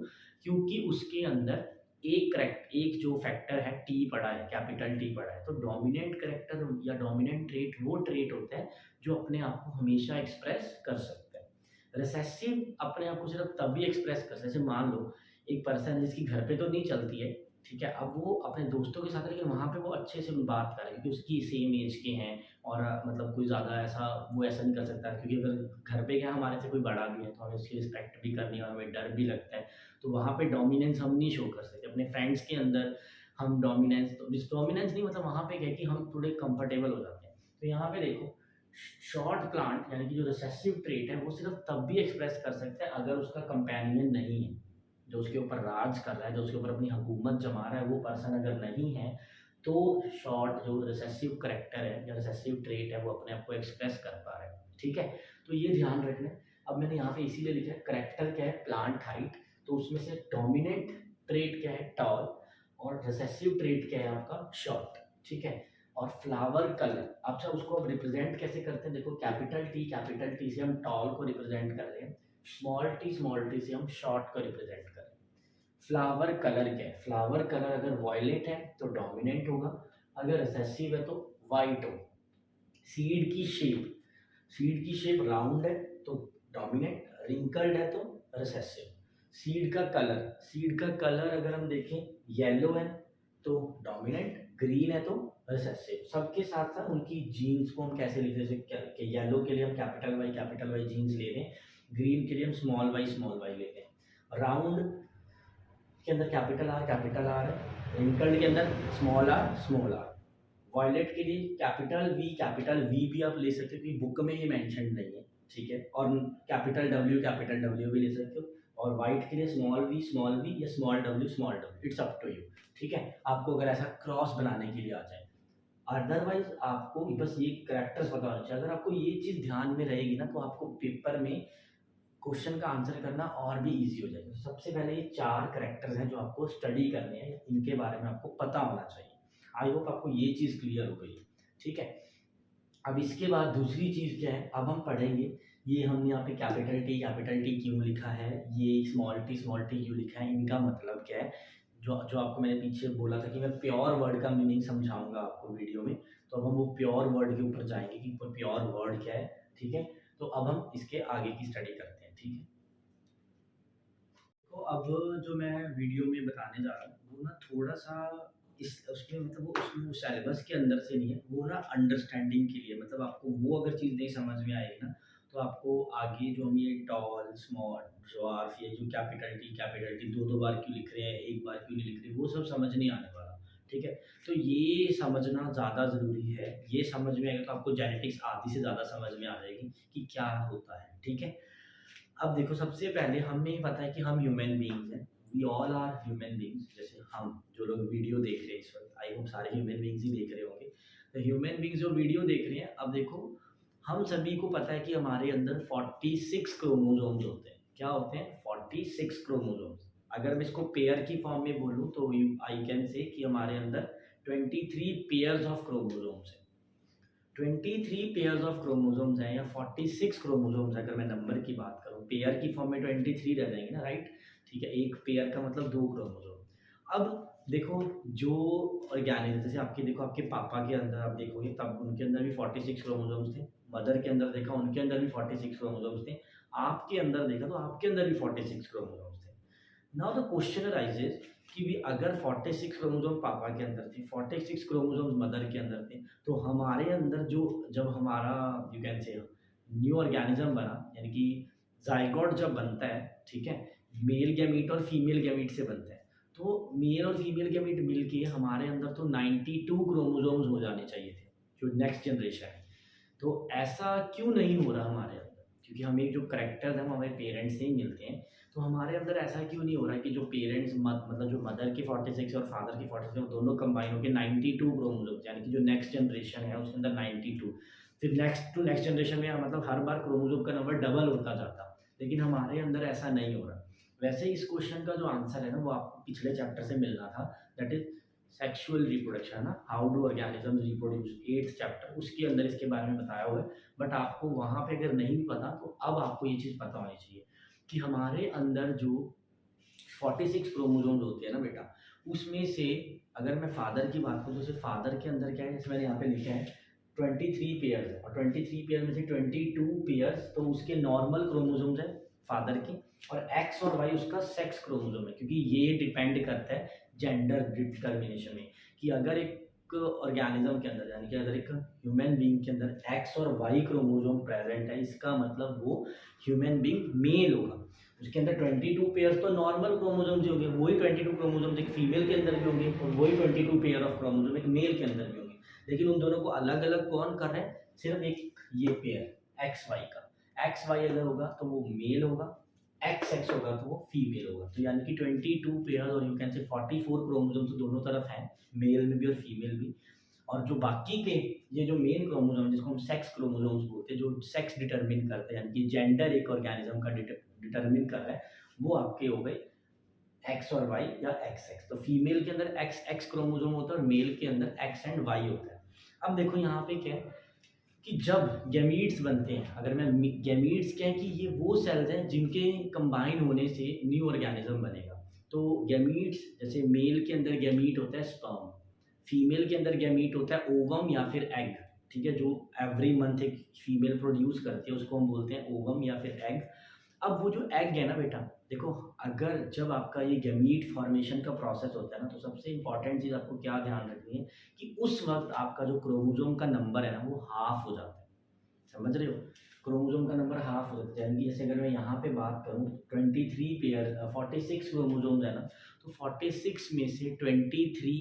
क्योंकि उसके अंदर एक जो फैक्टर है टी पड़ा है, कैपिटल टी पड़ा है। तो डोमिनेंट करेक्टर या डोमिनेंट ट्रेट वो ट्रेट होता है जो अपने आप को हमेशा एक्सप्रेस कर सकता है। रिसेसिव अपने आप को सिर्फ तभी एक्सप्रेस कर सकता है, जैसे मान लो एक पर्सन है जिसकी घर पे तो नहीं चलती है, ठीक है, अब वो अपने दोस्तों के साथ है, लेकिन वहाँ पे वो अच्छे से बात करे क्योंकि उसकी सेम एज के हैं, और मतलब कोई ज़्यादा ऐसा वो ऐसा नहीं कर सकता, क्योंकि अगर घर पे क्या हमारे से कोई बड़ा भी है तो हमें उसकी रिस्पेक्ट भी करनी है और हमें डर भी लगता है। तो वहाँ पे डोमिनेंस हम नहीं शो कर सकते अपने फ्रेंड्स के अंदर। हम डोमिनेंस तो डोमिनेंस नहीं, मतलब वहाँ पे क्या है कि हम थोड़े कंफर्टेबल हो जाते हैं। तो यहाँ पे देखो, शॉर्ट प्लांट यानी कि जो रिसेसिव ट्रेट है वो सिर्फ तब भी एक्सप्रेस कर सकता है अगर उसका कंपेनियन नहीं है, जो उसके ऊपर राज कर रहा है, जो उसके ऊपर अपनी हुकूमत जमा रहा है, वो पर्सन अगर नहीं है, तो शॉर्ट जो रिसेसिव करेक्टर है या रिसेसिव ट्रेट है वो अपने आप को एक्सप्रेस कर पा रहा है। ठीक है, तो ये ध्यान रखना है। अब मैंने यहाँ पे इसीलिए लिखा है करेक्टर क्या है, प्लांट हाइट, तो उसमें से डोमिनेंट ट्रेट क्या है, टॉल, और रिसेसिव ट्रेट क्या है आपका, शॉर्ट। ठीक है, और फ्लावर कलर, अच्छा उसको अब रिप्रेजेंट कैसे करते हैं, देखो कैपिटल टी से हम टॉल को रिप्रेजेंट कर रहे हैं, स्मॉल टी से हम शॉर्ट को रिप्रेजेंट कर रहे हैं। फ्लावर कलर क्या है, फ्लावर कलर अगर वॉयलेट है तो डोमिनेंट होगा, अगर रिसेसिव है तो वाइट होगा। सीड की शेप, राउंड है तो डोमिनेंट, रिंकल्ड है तो रिसेसिव। सीड का कलर अगर हम देखें येलो है तो डोमिनेंट, ग्रीन है तो रिसेसिव। सबके साथ साथ उनकी जीन्स को हम कैसे लिखते हैं, जैसे येलो के लिए हम कैपिटल वाई जीन्स ले रहे हैं, ग्रीन के लिए हम स्मॉल वाई लेते हैं। राउंड के अंदर कैपिटल आर है, रिंकल्ड के अंदर स्मॉल आर। वॉयलेट के लिए कैपिटल वी भी आप ले सकते हो क्योंकि बुक में ये मेंशन नहीं है, ठीक है, और कैपिटल डब्ल्यू भी ले सकते हो, और वाइट के लिए स्मॉल वी या स्मॉल डब्ल्यू, इट्स अप टू यू। ठीक है, आपको अगर ऐसा क्रॉस बनाने के लिए आ जाए, अदरवाइज आपको बस ये कैरेक्टर्स पता होना चाहिए। अगर आपको ये चीज़ ध्यान में रहेगी ना, तो आपको पेपर में क्वेश्चन का आंसर करना और भी इजी हो जाएगा। तो सबसे पहले ये 4 कैरेक्टर्स हैं जो आपको स्टडी करने हैं, इनके बारे में आपको पता होना चाहिए। आई होप आपको ये चीज़ क्लियर हो गई है। ठीक है, अब इसके बाद दूसरी चीज़ क्या है, अब हम पढ़ेंगे, ये हमने यहाँ पे कैपिटल टी क्यों लिखा है, ये स्मॉल टी क्यों लिखा है, इनका मतलब क्या है, जो जो आपको मैंने पीछे बोला था कि मैं प्योर वर्ड का मीनिंग समझाऊंगा आपको वीडियो में। तो अब हम वो प्योर वर्ड के ऊपर जाएंगे कि प्योर वर्ड क्या है। ठीक है, तो अब हम इसके आगे की स्टडी करते हैं। ठीक है, तो अब जो मैं वीडियो में बताने जा रहा हूँ वो ना थोड़ा सा इस उसमें मतलब वो सिलेबस के अंदर से नहीं है, वो ना अंडरस्टैंडिंग के लिए, मतलब आपको वो अगर चीज़ नहीं समझ में आएगी ना, तो आपको आगे जो हम ये टॉल स्मॉल ड्वार्फ, ये जो कैपिटल टी दो बार क्यों लिख रहे हैं, एक बार क्यों नहीं लिख रहे, वो सब समझ नहीं आने वाला। ठीक है, तो ये समझना ज़्यादा ज़रूरी है। ये समझ में आएगा तो आपको जेनेटिक्स आधी से ज़्यादा समझ में आ जाएगी कि क्या होता है। ठीक है, अब देखो, सबसे पहले हमें ये पता है कि हम ह्यूमन बीइंग्स हैं, we all are human beings. जैसे हम जो लोग वीडियो देख रहे हैं इस वक्त, आई होप सारे ह्यूमन बीइंग्स ही देख रहे होंगे। तो ह्यूमन बीइंग्स जो वीडियो देख रहे हैं, अब देखो, हम सभी को पता है कि हमारे अंदर 46 क्रोमोसोम्स होते हैं। क्या होते हैं? 46 क्रोमोसोम्स। अगर मैं इसको पेयर की फॉर्म में बोलूँ तो आई कैन से कि हमारे अंदर 23 पेयर्स ऑफ क्रोमोसोम्स है। 23 पेयर्स ऑफ क्रोमोसोम्स हैं या 46 क्रोमोसोम्स, अगर मैं नंबर की बात करूं, पेयर की फॉर्म में 23 रह जाएंगे ना, राइट। ठीक है, एक पेयर का मतलब 2 क्रोमोसोम। अब देखो, जो ऑर्गेनिज्म, जैसे आपके देखो, आपके पापा के अंदर आप देखोगे तब उनके अंदर भी 46 क्रोमोसोम्स थे, मदर के अंदर देखा उनके अंदर भी 46 क्रोमोसोम्स थे, आपके अंदर देखा तो आपके अंदर भी 46 क्रोमोसोम्स थे। नाउ द क्वेश्चन अराइजेज कि भी अगर 46 क्रोमोसोम पापा के अंदर थे, 46 क्रोमोसोम मदर के अंदर थे, तो हमारे अंदर जो जब हमारा यू कैन से न्यू ऑर्गेनिज्म बना, यानी कि जाइगोट जब बनता है, ठीक है, मेल गैमीट और फीमेल गैमीट से बनता है, तो मेल और फीमेल गैमीट मिलके हमारे अंदर तो 92 क्रोमोसोम्स हो जाने चाहिए थे, जो नेक्स्ट जनरेशन है। तो ऐसा क्यों नहीं हो रहा हमारे अंदर? क्योंकि हमें जो करैक्टर्स हैं वो हमारे पेरेंट्स से ही मिलते हैं। तो हमारे अंदर ऐसा क्यों नहीं हो रहा है कि जो पेरेंट्स मतलब जो मदर के 46 और फादर के 46 वो दोनों कंबाइन होकर 92 क्रोमोसोम्स, यानी कि जो नेक्स्ट जनरेशन है उसके अंदर 92, फिर नेक्स्ट टू नेक्स्ट जनरेशन में मतलब हर बार क्रोमोसोम का नंबर डबल होता जाता, लेकिन हमारे अंदर ऐसा नहीं हो रहा। वैसे ही इस क्वेश्चन का जो आंसर है ना वो आपको पिछले चैप्टर से मिलना था, दैट इज सेक्सुअल रिप्रोडक्शन है ना, how do organisms reproduce, 8th chapter, उसके अंदर इसके बारे में बताया हुआ है। बट आपको वहाँ पे अगर नहीं पता तो अब आपको ये चीज़ पता होनी चाहिए कि हमारे अंदर जो 46 क्रोमोसोम्स होते हैं ना बेटा, उसमें से अगर मैं फादर की बात करूँ तो सिर्फ फादर के अंदर क्या है, जैसे मैंने यहाँ पे लिखा है 23 पेयर है, और 23 पेयर में से 22 पेयर्स तो उसके नॉर्मल क्रोमोसोम्स है फादर के, और एक्स और वाई उसका सेक्स क्रोमोसोम है, क्योंकि ये डिपेंड करता है जेंडर डिटर्मिनेशन में, कि अगर एक ऑर्गेनिज्म के अंदर, यानी कि अगर एक ह्यूमन बीइंग के अंदर एक्स और वाई क्रोमोसोम प्रेजेंट है, इसका मतलब वो ह्यूमन बीइंग मेल होगा। उसके अंदर 22 पेयर्स तो नॉर्मल क्रोमोसोम्स होंगे, वही 22 क्रोमोसोम्स एक फीमेल के अंदर भी होंगे, और वही 22 पेयर ऑफ क्रोमोसोम एक मेल के अंदर भी होंगे, लेकिन उन दोनों को अलग अलग कौन कर रहे हैं, सिर्फ एक ये पेयर एक्स वाई का। एक्स वाई अगर होगा तो वो मेल होगा, एक्स एक्स होगा तो वो फीमेल होगा। तो यानी कि 22 पेयर और यू कैन से 44 क्रोमोसोम तो दोनों तरफ हैं, मेल में भी और फीमेल भी। और जो बाकी के ये जो मेन क्रोमोसोम जिसको हम सेक्स क्रोमोसोम्स बोलते हैं, जो सेक्स डिटरमिन करते हैं, यानी कि जेंडर एक ऑर्गेनिज्म का डिटरमिन कर रहा है, वो आपके हो गए एक्स और वाई या एक्स एक्स। तो फीमेल के अंदर एक्स एक्स क्रोमोसोम होता है और मेल के अंदर एक्स एंड वाई होता है। अब देखो यहाँ पे क्या है कि जब गैमीट्स बनते हैं, अगर मैं गैमीट्स क्या है कि ये वो सेल्स हैं जिनके कंबाइन होने से न्यू ऑर्गेनिज्म बनेगा। तो गैमीट्स जैसे मेल के अंदर गैमीट होता है स्पर्म, फीमेल के अंदर गैमीट होता है ओवम या फिर एग, ठीक है, जो एवरी मंथ एक फीमेल प्रोड्यूस करती है उसको हम बोलते हैं ओवम या फिर एग। अब वो जो एग है ना बेटा, देखो अगर जब आपका ये गैमीट फॉर्मेशन का प्रोसेस होता है ना, तो सबसे इंपॉर्टेंट चीज़ आपको क्या ध्यान रखनी है कि उस वक्त आपका जो क्रोमोसोम का नंबर है ना वो हाफ हो जाता है। समझ रहे हो? क्रोमोसोम का नंबर हाफ हो जाता है, यानी कि जैसे अगर मैं यहाँ पे बात करूँ 23 पेयर 46 क्रोमोसोम्स है ना, तो 46 में से 23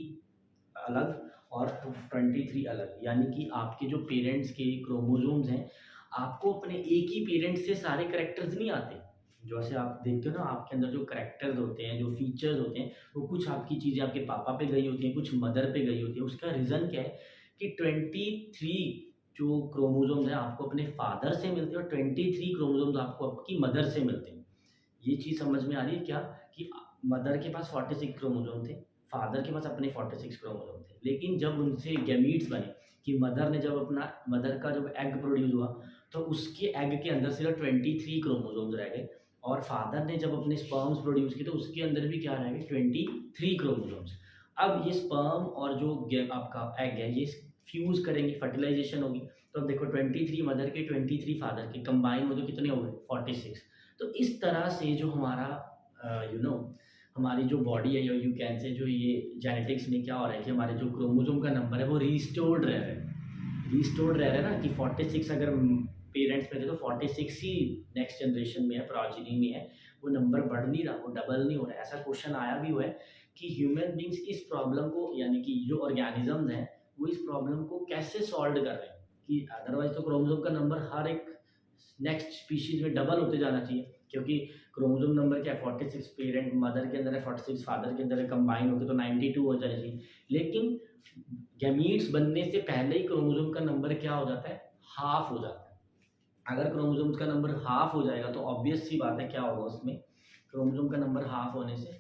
अलग और 23 अलग, यानी कि आपके जो पेरेंट्स के क्रोमोसोम्स हैं, आपको अपने एक ही पेरेंट्स से सारे करेक्टर्स नहीं आते। जो ऐसे आप देखते हो ना आपके अंदर जो करेक्टर्स होते हैं, जो फीचर्स होते हैं, वो कुछ आपकी चीज़ें आपके पापा पे गई होती हैं, कुछ मदर पे गई होती है। उसका रीज़न क्या है कि 23 जो क्रोमोसोम्स हैं आपको अपने फादर से मिलते हैं और 23 क्रोमोसोम्स आपको आपकी मदर से मिलते हैं। ये चीज़ समझ में आ रही है क्या कि मदर के पास 46 क्रोमोसोम थे, फादर के पास अपने 46 क्रोमोसोम थे, लेकिन जब उनसे गैमीट्स बने कि मदर ने जब अपना मदर का जब एग प्रोड्यूस हुआ तो उसके एग के अंदर सिर्फ 23 क्रोमोसोम्स रह गए, और फादर ने जब अपने स्पर्म्स प्रोड्यूस किए तो उसके अंदर भी क्या रह गए 23 क्रोमोसोम्स। अब ये स्पर्म और जो आपका एग है ये फ्यूज़ करेंगे, फर्टिलाइजेशन होगी, तो अब देखो 23 मदर के 23 फादर के कंबाइन हो तो कितने हो गए 46। तो इस तरह से जो हमारा हमारी जो बॉडी है, या यू कैन से जो ये जेनेटिक्स में क्या हो रहा है कि हमारे जो क्रोमोसोम का नंबर है वो रिस्टोर्ड रह रहा है, रिस्टोर्ड रह रहा है ना, कि 46 अगर पेरेंट्स में थे तो 46 ही नेक्स्ट जनरेशन में है, प्रोजेनी में है, वो नंबर बढ़ नहीं रहा, वो डबल नहीं हो रहा है। ऐसा क्वेश्चन आया भी हुआ है कि ह्यूमन बींग्स इस प्रॉब्लम को, यानी कि जो ऑर्गेनिजम्स हैं वो इस प्रॉब्लम को कैसे सॉल्व कर रहे हैं, कि अदरवाइज तो क्रोमोसोम का नंबर हर एक नेक्स्ट स्पीशीज में डबल होते जाना चाहिए, क्योंकि क्रोमोसोम नंबर क्या है 46 पेरेंट मदर के अंदर है, 46 फादर के अंदर है, कंबाइन होकर तो 92 हो जाना चाहिए। लेकिन गैमीट्स बनने से पहले ही क्रोमोसोम का नंबर क्या हो जाता है, हाफ हो जाता है। अगर क्रोमोसोम्स का नंबर हाफ हो जाएगा तो ऑब्वियस सी बात है क्या होगा उसमें, क्रोमोसोम का नंबर हाफ होने से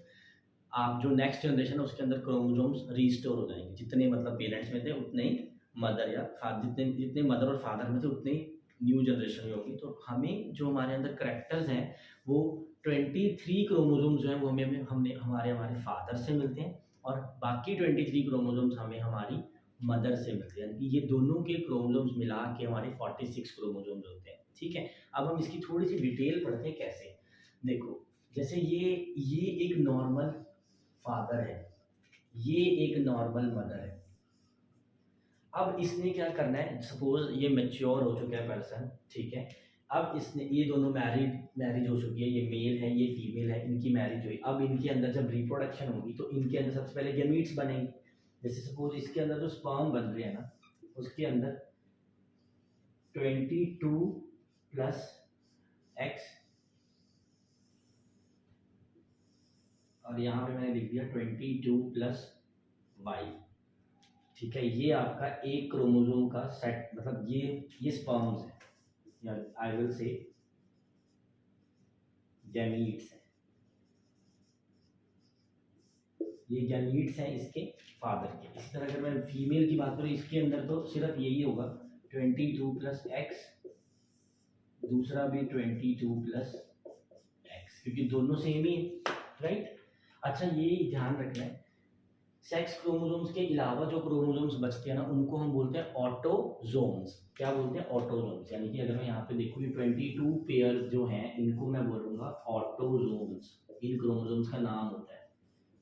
आप जो नेक्स्ट जनरेशन है उसके अंदर क्रोमोसोम्स रीस्टोर हो जाएंगे, जितने मतलब पेरेंट्स में थे उतने ही मदर या फादर, जितने जितने मदर और फादर में थे उतने ही न्यू जनरेशन में होगी। तो हमें जो हमारे अंदर करेक्टर्स हैं वो 23 क्रोमोसोम्स जो हैं वो हमें हमने हमारे हमारे फादर से मिलते हैं, और बाकी 23 क्रोमोसोम्स हमें हमारी मदर से मिलते हैं, यानी कि ये दोनों के क्रोमोसोम्स मिला के हमारे 46 क्रोमोसोम्स होते हैं। ठीक है, अब हम इसकी थोड़ी सी डिटेल पढ़ते हैं कैसे। देखो जैसे ये एक नॉर्मल फादर है, ये एक नॉर्मल मदर है। अब इसने क्या करना है, सपोज ये मैच्योर हो चुका है पर्सन, ठीक है। अब इसने ये दोनों मैरिज हो चुकी है, ये मेल है ये फीमेल है, इनकी मैरिज हुई। अब इनके अंदर जब रिप्रोडक्शन होगी तो इनके अंदर सबसे पहले गैमीट्स बनेंगे। जैसे सपोज इसके अंदर जो स्पर्म बन रहे हैं ना, उसके अंदर 22 प्लस एक्स, और यहाँ पे मैंने लिख दिया 22 प्लस वाई, ठीक है। ये आपका एक क्रोमोसोम का सेट, मतलब ये स्पर्म्स है, या आई विल से गैमीट्स है। ये गैमीट्स हैं इसके फादर के। इसी तरह अगर मैं फीमेल की बात करूँ, इसके अंदर तो सिर्फ यही होगा 22 प्लस एक्स, दूसरा भी 22 प्लस एक्स, क्योंकि दोनों सेम ही है, राइट। अच्छा ये ध्यान रखना है, सेक्स क्रोमोसोम्स के अलावा जो क्रोमोसोम्स बचते हैं ना, उनको हम बोलते हैं ऑटोजोम्स। क्या बोलते हैं? ऑटोजोम्स। यानी कि अगर मैं यहाँ पे देखूँ 22 पेयर जो हैं, इनको मैं बोलूँगा ऑटोजोम्स। इन क्रोमोसोम्स का नाम होता है,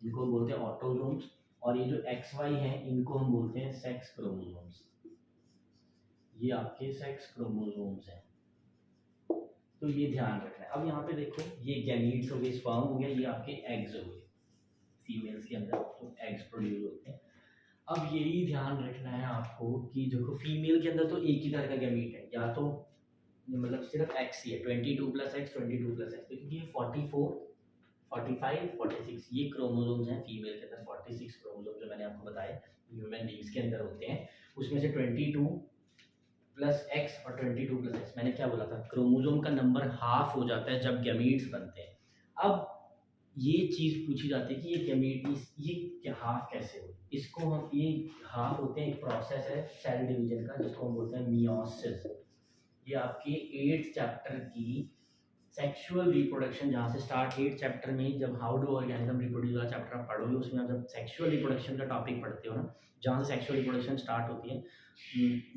इनको हम बोलते हैं ऑटोजोम्स। और ये जो एक्स वाई हैं, इनको हम बोलते हैं सेक्स क्रोमोसोम्स। ये आपके सेक्स क्रोमोसोम्स हैं, तो ये ध्यान रखना है। अब यहाँ पे देखो, ये गैमीट्स हो गए, स्पर्म हो गया, ये आपके एग्स हो गए। फीमेल्स के अंदर तो एग्स प्रोड्यूस होते हैं। अब यही ध्यान रखना है आपको कि देखो फीमेल के अंदर तो एक ही तरह का गैमीट है, या तो मतलब सिर्फ एक्स ही है, 22 प्लस एक्स 22 प्लस एक्स, क्योंकि ये 44 45 46 ये क्रोमोसोम्स हैं फीमेल के अंदर। 46 क्रोमोसोम जो मैंने आपको बताया ह्यूमन बींग्स के अंदर होते हैं, उसमें से 22 प्लस एक्स और 22 प्लस एक्स, मैंने क्या बोला था, क्रोमोसोम का नंबर हाफ हो जाता है जब गैमीट्स बनते हैं। अब ये चीज़ पूछी जाती है कि ये गैमीट्स ये क्या हाफ कैसे हो, इसको हम ये हाफ होते हैं, एक प्रोसेस है सेल डिवीजन का जिसको हम बोलते हैं मियोसिस। ये आपके 8th चैप्टर की सेक्सुअल रिप्रोडक्शन जहाँ से स्टार्ट, 8th चैप्टर में जब हाउ डू ऑर्गेनिज्म रिप्रोड्यूस वाला चैप्टर आप पढ़ोगे, उसमें आप जब सेक्सुअल रिप्रोडक्शन का टॉपिक पढ़ते हो ना, जहाँ से सेक्सुअल रिप्रोडक्शन स्टार्ट होती है,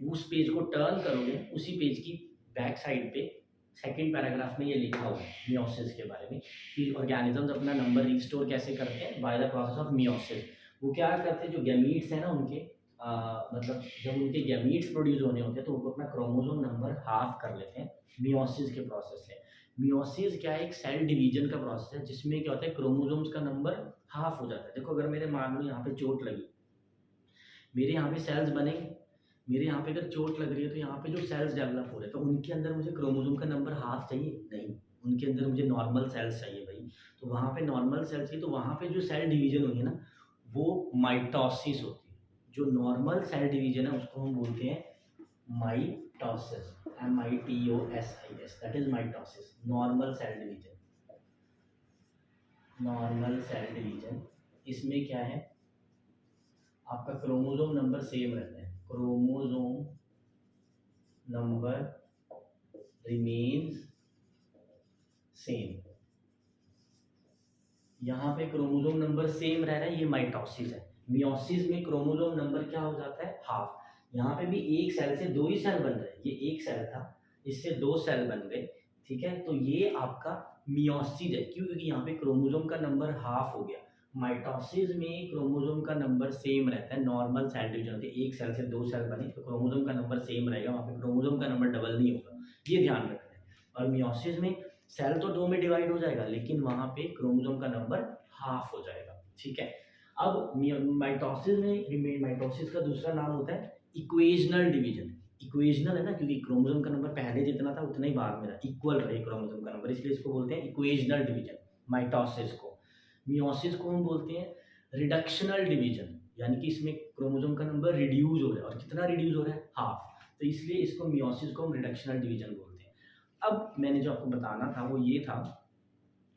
उस पेज को टर्न करोगे, उसी पेज की बैक साइड पे सेकंड पैराग्राफ में ये लिखा हुआ है मियोसिस के बारे में, कि ऑर्गेनिजम्स अपना नंबर रिस्टोर कैसे करते हैं, by the process of meiosis. वो क्या करते हैं, जो गैमीट्स हैं ना उनके मतलब जब उनके गैमीट्स प्रोड्यूस होने होते हैं तो उनको अपना क्रोमोसोम नंबर हाफ कर लेते हैं मियोसिस के प्रोसेस से। मियोसिस क्या है, एक सेल डिवीजन का प्रोसेस है जिसमें क्या होता है, क्रोमोसोम्स का नंबर हाफ हो जाता है। देखो अगर मेरे मान लो यहाँ पे चोट लगी, मेरे यहाँ पे सेल्स बनेंगे, मेरे यहाँ पे अगर चोट लग रही है तो यहाँ पे जो सेल्स डेवलप हो रहे हैं, तो उनके अंदर मुझे क्रोमोसोम का नंबर हाफ चाहिए नहीं, उनके अंदर मुझे नॉर्मल सेल्स चाहिए भाई। तो वहाँ पे नॉर्मल सेल्स चाहिए, तो वहाँ पे जो सेल डिवीजन होगी ना, वो माइटोसिस होती है। जो नॉर्मल सेल डिवीजन है उसको हम बोलते हैं mitosis, MITOSIS, that is mitosis, normal cell division. Normal cell division इसमें क्या है, आपका क्रोमोसोम नंबर सेम रहता है, क्रोमोसोम नंबर रिमेन्स सेम। यहाँ पे क्रोमोसोम नंबर सेम रह रहा है, ये माइटोसिस है। मियोसिस में क्रोमोसोम नंबर क्या हो जाता है, हाफ। यहाँ पे भी एक सेल से दो ही सेल बन रहे हैं, ये एक सेल था, इससे दो सेल बन गए, ठीक है। तो ये आपका मियोसिस है, क्यों? क्योंकि यहाँ पे क्रोमोसोम का नंबर हाफ हो गया। माइटोसिस में क्रोमोसोम का नंबर सेम रहता है, नॉर्मल सेल डिवीजन होती है, एक सेल से दो सेल बने तो क्रोमोसोम का नंबर सेम रहेगा, वहाँ पे क्रोमोसोम का नंबर डबल नहीं होगा, ये ध्यान रखना है। और मियोसिस में सेल तो दो में डिवाइड हो जाएगा, लेकिन वहाँ पे क्रोमोसोम का नंबर हाफ हो जाएगा, ठीक है। अब माइटोसिस में माइटोसिस का दूसरा नाम होता है इक्वेशनल डिवीजन। इक्वेशनल है ना, क्योंकि क्रोमोसोम का नंबर पहले जितना था उतना ही बाद में था, इक्वल रहे क्रोमोसोम का नंबर, इसलिए इसको बोलते हैं इक्वेशनल डिवीजन माइटोसिस को। मियोसिस को हम बोलते हैं रिडक्शनल डिवीजन, यानी कि इसमें क्रोमोसोम का नंबर रिड्यूस हो रहा है, और कितना रिड्यूस हो रहा है, हाफ, तो इसलिए इसको मियोसिस को हम रिडक्शनल डिवीजन बोलते हैं। अब मैंने जो आपको बताना था वो ये था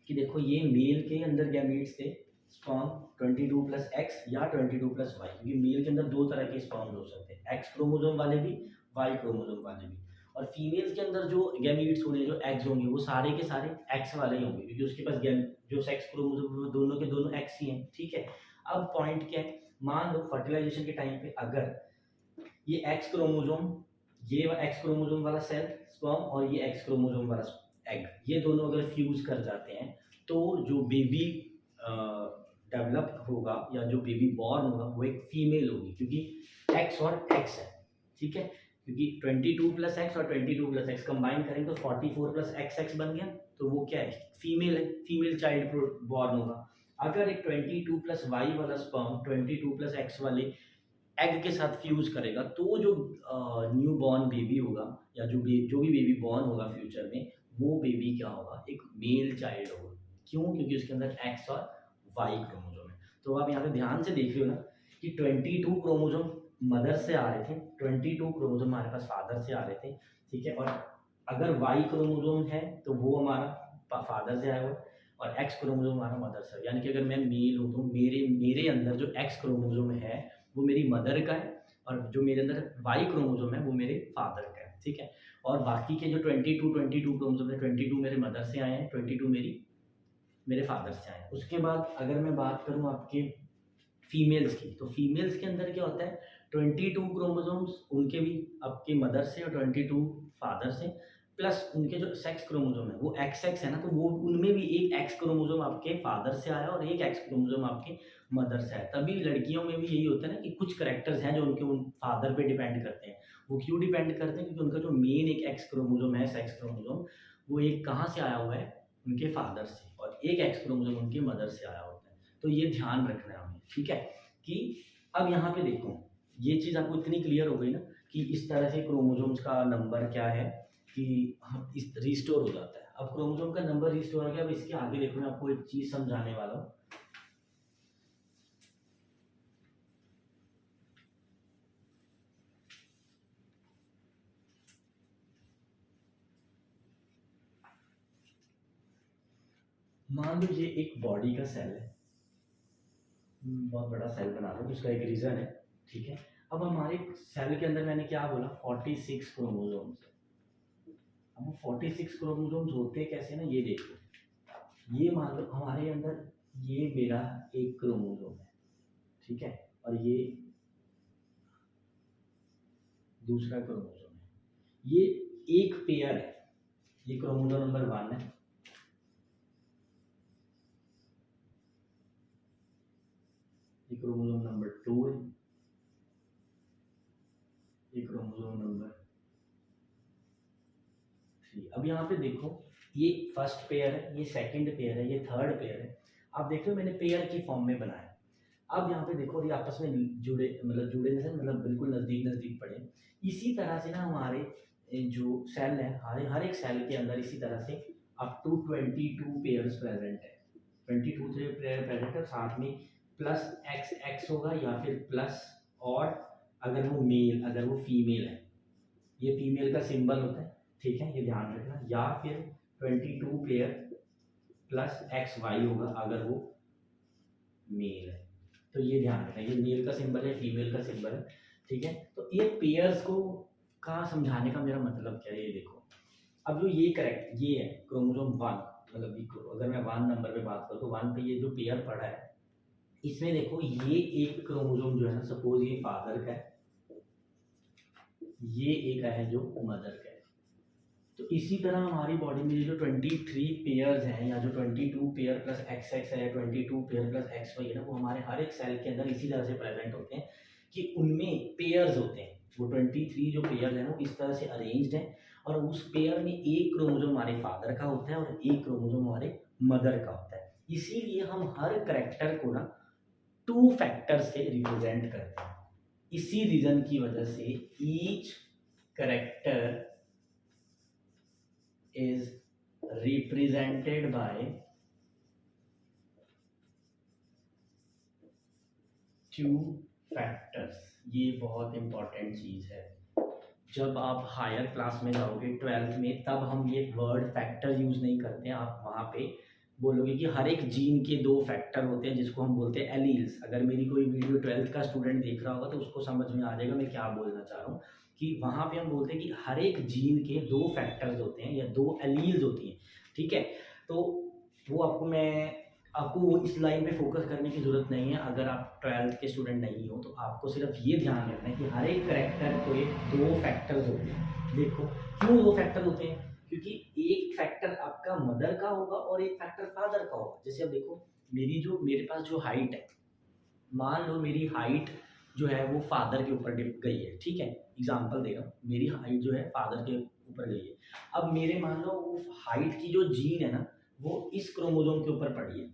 कि देखो ये मेल के अंदर गैमीट्स थे, स्पर्म 22 प्लस एक्स या 22 प्लस वाई, क्योंकि मेल के अंदर दो तरह के स्पर्म हो सकते हैं, एक्स क्रोमोसोम वाले भी, वाई क्रोमोसोम वाले भी। और फीमेल्स के अंदर जो गैमीट्स होंगे, जो एग्स होंगे, वो सारे के सारे एक्स वाले ही होंगे, क्योंकि उसके पास जो सेक्स क्रोमोसोम वो दोनों के दोनों एक्स ही हैं, ठीक है। अब पॉइंट क्या है, मान लो फर्टिलाइजेशन के टाइम पे अगर ये एक्स क्रोमोसोम, ये एक्स क्रोमोसोम वाला सेल स्पर्म और ये एक्स क्रोमोसोम वाला एग, ये दोनों अगर फ्यूज कर जाते हैं तो जो बेबी डेवलप होगा या जो बेबी बॉर्न होगा वो एक फीमेल होगी, क्योंकि एक्स और एक्स है, ठीक है, क्योंकि 22 प्लस एक्स और 22 प्लस एक्स कंबाइन करें तो 44 प्लस एक्स एक्स बन गया, तो वो क्या है, फीमेल है, फीमेल चाइल्ड बॉर्न होगा। अगर एक 22 प्लस वाई वाला स्पर्म 22 प्लस एक्स वाले एग के साथ फ्यूज करेगा तो जो न्यू बॉर्न बेबी होगा या जो भी बेबी बॉर्न होगा फ्यूचर में, वो बेबी क्या होगा, एक मेल चाइल्ड होगा। क्यों? क्योंकि उसके अंदर एक्स और वाई क्रोमोजोम है। तो आप यहाँ पे ध्यान से देख रहे हो ना कि 22 क्रोमोजोम मदर से आ रहे थे, 22 क्रोमोजोम हमारे पास फादर से आ रहे थे, ठीक है। और अगर वाई क्रोमोजोम है तो वो हमारा फादर से आया हुआ, और एक्स क्रोमोजोम हमारा मदर से। यानी कि अगर मैं मेल हूँ तो मेरे अंदर जो एक्स क्रोमोजोम है वो मेरी मदर का है, और जो मेरे अंदर वाई क्रोमोजोम है वो मेरे फादर का है, ठीक है। और बाकी के जो 22 क्रोमोजोम है, 22 मेरे मदर से आए हैं, 22 मेरे फादर से आए हैं। उसके बाद अगर मैं बात करूं आपके फीमेल्स की, तो फीमेल्स के अंदर क्या होता है, 22 क्रोमोजोम्स उनके भी आपके मदर से और 22 फादर से, प्लस उनके जो सेक्स क्रोमोजोम है वो एक्स एक्स है ना, तो वो उनमें भी एक एक्स क्रोमोजोम आपके फादर से आया और एक एक्स क्रोमोजोम आपके मदर से आया। तभी लड़कियों में भी यही होता है ना कि कुछ करेक्टर्स हैं जो उनके उन फादर पे डिपेंड करते हैं। वो क्यों डिपेंड करते हैं? क्योंकि उनका जो मेन एक एक्स क्रोमोजोम है, सेक्स क्रोमोजोम, वो एक कहाँ से आया हुआ है, उनके फादर से, और एक एक्स क्रोमोजोम उनके मदर से आया होता है। तो ये ध्यान रखना है हमें, ठीक है। कि अब यहाँ पे देखो, ये चीज़ आपको इतनी क्लियर हो गई ना कि इस तरह से क्रोमोजोम्स का नंबर क्या है कि हम इस रिस्टोर हो जाता है। अब क्रोमोजोम का नंबर रिस्टोर हो गया। अब इसके आगे देखो, मैं आपको एक चीज़ समझाने वाला हूँ। मान लो ये एक बॉडी का सेल है, बहुत बड़ा सेल बना लो, उसका एक रीजन है, ठीक है। अब हमारे सेल के अंदर मैंने क्या बोला, 46 क्रोमोजोम्स। अब वो 46 क्रोमोजोम्स होते कैसे ना, ये देखो, ये मान लो हमारे अंदर ये मेरा एक क्रोमोजोम है, ठीक है, और ये दूसरा क्रोमोजोम है, ये एक पेयर है, ये क्रोमोजोम नंबर 1 है, ये क्रोमोजोम नंबर 2 है, ये क्रोमोजोम नंबर 3। अब यहाँ पे देखो, ये फर्स्ट पेयर है, ये सेकंड पेयर है, ये थर्ड पेयर है। आप देख रहे हो मैंने पेयर की फॉर्म में बनाया। अब यहाँ पे देखो, ये आपस में जुड़े, मतलब जुड़े नहीं, मतलब बिल्कुल नज़दीक नज़दीक पड़े। इसी तरह से ना हमारे जो सेल है, हर एक सेल के अंदर इसी तरह से अप टू 22 पेयर्स प्रेजेंट है, 22 पेयर प्रेजेंट है, साथ में प्लस एक्स एक्स होगा या फिर प्लस, और अगर वो मेल, अगर वो फीमेल है, ये फीमेल का सिंबल होता है, ठीक है, ये ध्यान रखना। या फिर 22 पेयर प्लस एक्स वाई होगा अगर वो मेल है, तो ये ध्यान रखना, ये मेल का सिंबल है, फीमेल का सिंबल है, ठीक है। तो ये पेयर्स को का समझाने का मेरा मतलब क्या है, ये देखो। अब जो ये करेक्ट, ये है क्रोमोसोम 1, मतलब अगर मैं 1 नंबर पे बात करूँ तो 1 पे ये जो पेयर पड़ा है, इसमें देखो ये एक क्रोमोसोम जो है ना, सपोज ये फादर का है, ये एक है जो मदर का है। तो इसी तरह हमारी बॉडी में जो 23 पेयर्स हैं, या जो 22 पेयर प्लस एक्स एक्स है, या 22 पेयर प्लस एक्स वाई है ना, वो हमारे हर एक सेल के अंदर इसी तरह से प्रेजेंट होते हैं कि उनमें पेयर्स होते हैं। वो 23 जो पेयर्स हैं वो इस तरह से अरेंज्ड हैं, और उस पेयर में एक क्रोमोसोम हमारे फादर का होता है और एक क्रोमोसोम हमारे मदर का होता है। इसीलिए हम हर करेक्टर को ना 2 फैक्टर से रिप्रेजेंट करते हैं। इसी रीजन की वजह से each character is represented by 2 factors। ये बहुत इंपॉर्टेंट चीज है। जब आप हायर क्लास में जाओगे 12th में, तब हम ये वर्ड फैक्टर यूज नहीं करते हैं। आप वहाँ पे बोलोगे कि हर एक जीन के 2 फैक्टर होते हैं जिसको हम बोलते हैं एलील्स। अगर मेरी कोई वीडियो 12th का स्टूडेंट देख रहा होगा तो उसको समझ में आ जाएगा मैं क्या बोलना चाह रहा हूँ, कि वहाँ पे हम बोलते हैं कि हर एक जीन के 2 फैक्टर्स होते हैं या 2 एलील्स होती हैं, ठीक है। तो वो आपको वो इस लाइन पे फोकस करने की ज़रूरत नहीं है। अगर आप 12th के स्टूडेंट नहीं हो तो आपको सिर्फ ये ध्यान रखना है कि हर एक करेक्टर को 2 फैक्टर्स होते हैं। देखो क्यों 2 फैक्टर होते हैं, क्योंकि एक एक फैक्टर आपका मदर का होगा और एक फैक्टर फादर का होगा। जैसे अब देखो, मेरे पास जो हाइट है, मान लो मेरी हाइट जो है वो फादर के ऊपर डिप गई है, ठीक है, एग्जांपल दे रहा हूँ, मेरी हाइट जो है फादर के ऊपर गई है। अब मेरे मान लो वो हाइट की जो जीन है ना, वो इस क्रोमोसोम के ऊपर पड़ी है।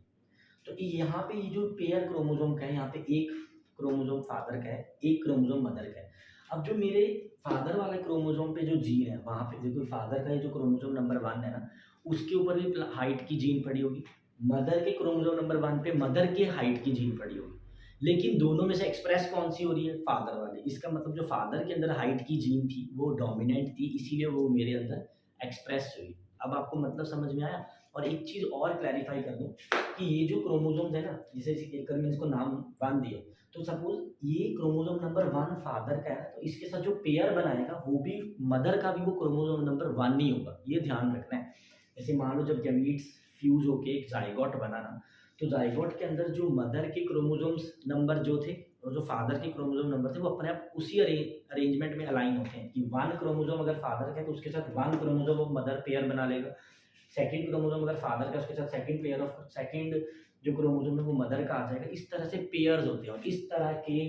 तो यहाँ पे ये जो पेयर क्रोमोसोम का है, यहाँ पे एक क्रोमोसोम फादर का है, एक क्रोमोसोम मदर का है। अब जो मेरे फादर वाले क्रोमोसोम पे जो जीन है, वहाँ पे देखो फादर का ये जो क्रोमोसोम नंबर 1 है ना, उसके ऊपर भी हाइट की जीन पड़ी होगी। मदर के क्रोमोसोम नंबर 1 पे मदर के हाइट की जीन पड़ी होगी। लेकिन दोनों में से एक्सप्रेस कौन सी हो रही है? फादर वाली। इसका मतलब जो फादर के अंदर हाइट की जीन थी वो डोमिनेंट थी, इसीलिए वो मेरे अंदर एक्सप्रेस हुई। अब आपको मतलब समझ में आया? और एक चीज़ और क्लैरिफाई कर दूं कि ये जो क्रोमोसोम्स है ना, जैसे एक मैंने इसको नाम 1 दिया, तो सपोज ये क्रोमोसोम नंबर 1 फादर का है, तो इसके साथ जो पेयर बनाएगा वो भी मदर का भी वो क्रोमोसोम नंबर 1 नहीं होगा, ये ध्यान रखना है। जैसे मान लो जब गैमीट्स फ्यूज होके एक जाइगोट बना ना, तो जाइगोट के अंदर जो मदर के क्रोमोसोम्स नंबर जो थे और जो फादर के क्रोमोसोम नंबर थे, वो अपने आप उसी अरेंजमेंट में अलाइन होते हैं कि 1 क्रोमोसोम अगर फादर का है तो उसके साथ 1 क्रोमोसोम वो मदर पेयर बना लेगा। सेकंड क्रोमोसोम अगर फादर का, उसके साथ सेकंड पेयर ऑफ सेकंड जो क्रोमोसोम है वो मदर का आ जाएगा। इस तरह से पेयर्स होते हैं, और इस तरह के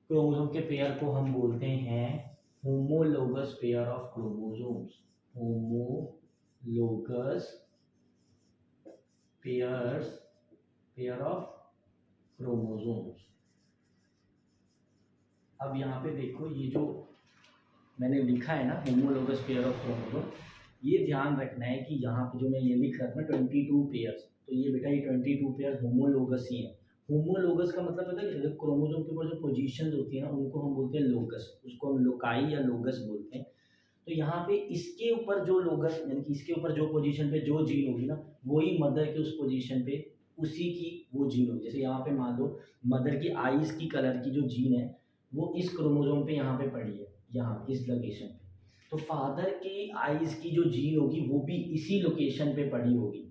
क्रोमोसोम के पेयर को हम बोलते हैं homologous pair of chromosomes. Homologous pair of chromosomes. अब यहाँ पे देखो, ये जो मैंने लिखा है ना होमोलोगस पेयर ऑफ क्रोमोसोम, ये ध्यान रखना है कि यहाँ पे जो मैं ये लिख रहा था 22 पेयर्स, तो ये बेटा ये 22 पेयर होमोलोगस ही है। होमोलोगस का मतलब पता है, क्रोमोसोम के ऊपर जो पोजीशंस होती है ना, उनको हम बोलते हैं लोकस, उसको हम लोकाई या लोगस बोलते हैं। तो यहाँ पे इसके ऊपर जो लोगस, यानी कि इसके ऊपर जो पोजीशन पे जो जीन होगी ना, वही मदर के उस पोजीशन पे उसी की वो जीन होगी। जैसे यहाँ पे मान लो मदर की आईज की कलर की जो जीन है वो इस क्रोमोसोम पे यहाँ पे पड़ी है, यहाँ इस लोकेशन पे। तो फादर की आईज की जो जीन होगी वो भी इसी लोकेशन पे पड़ी होगी।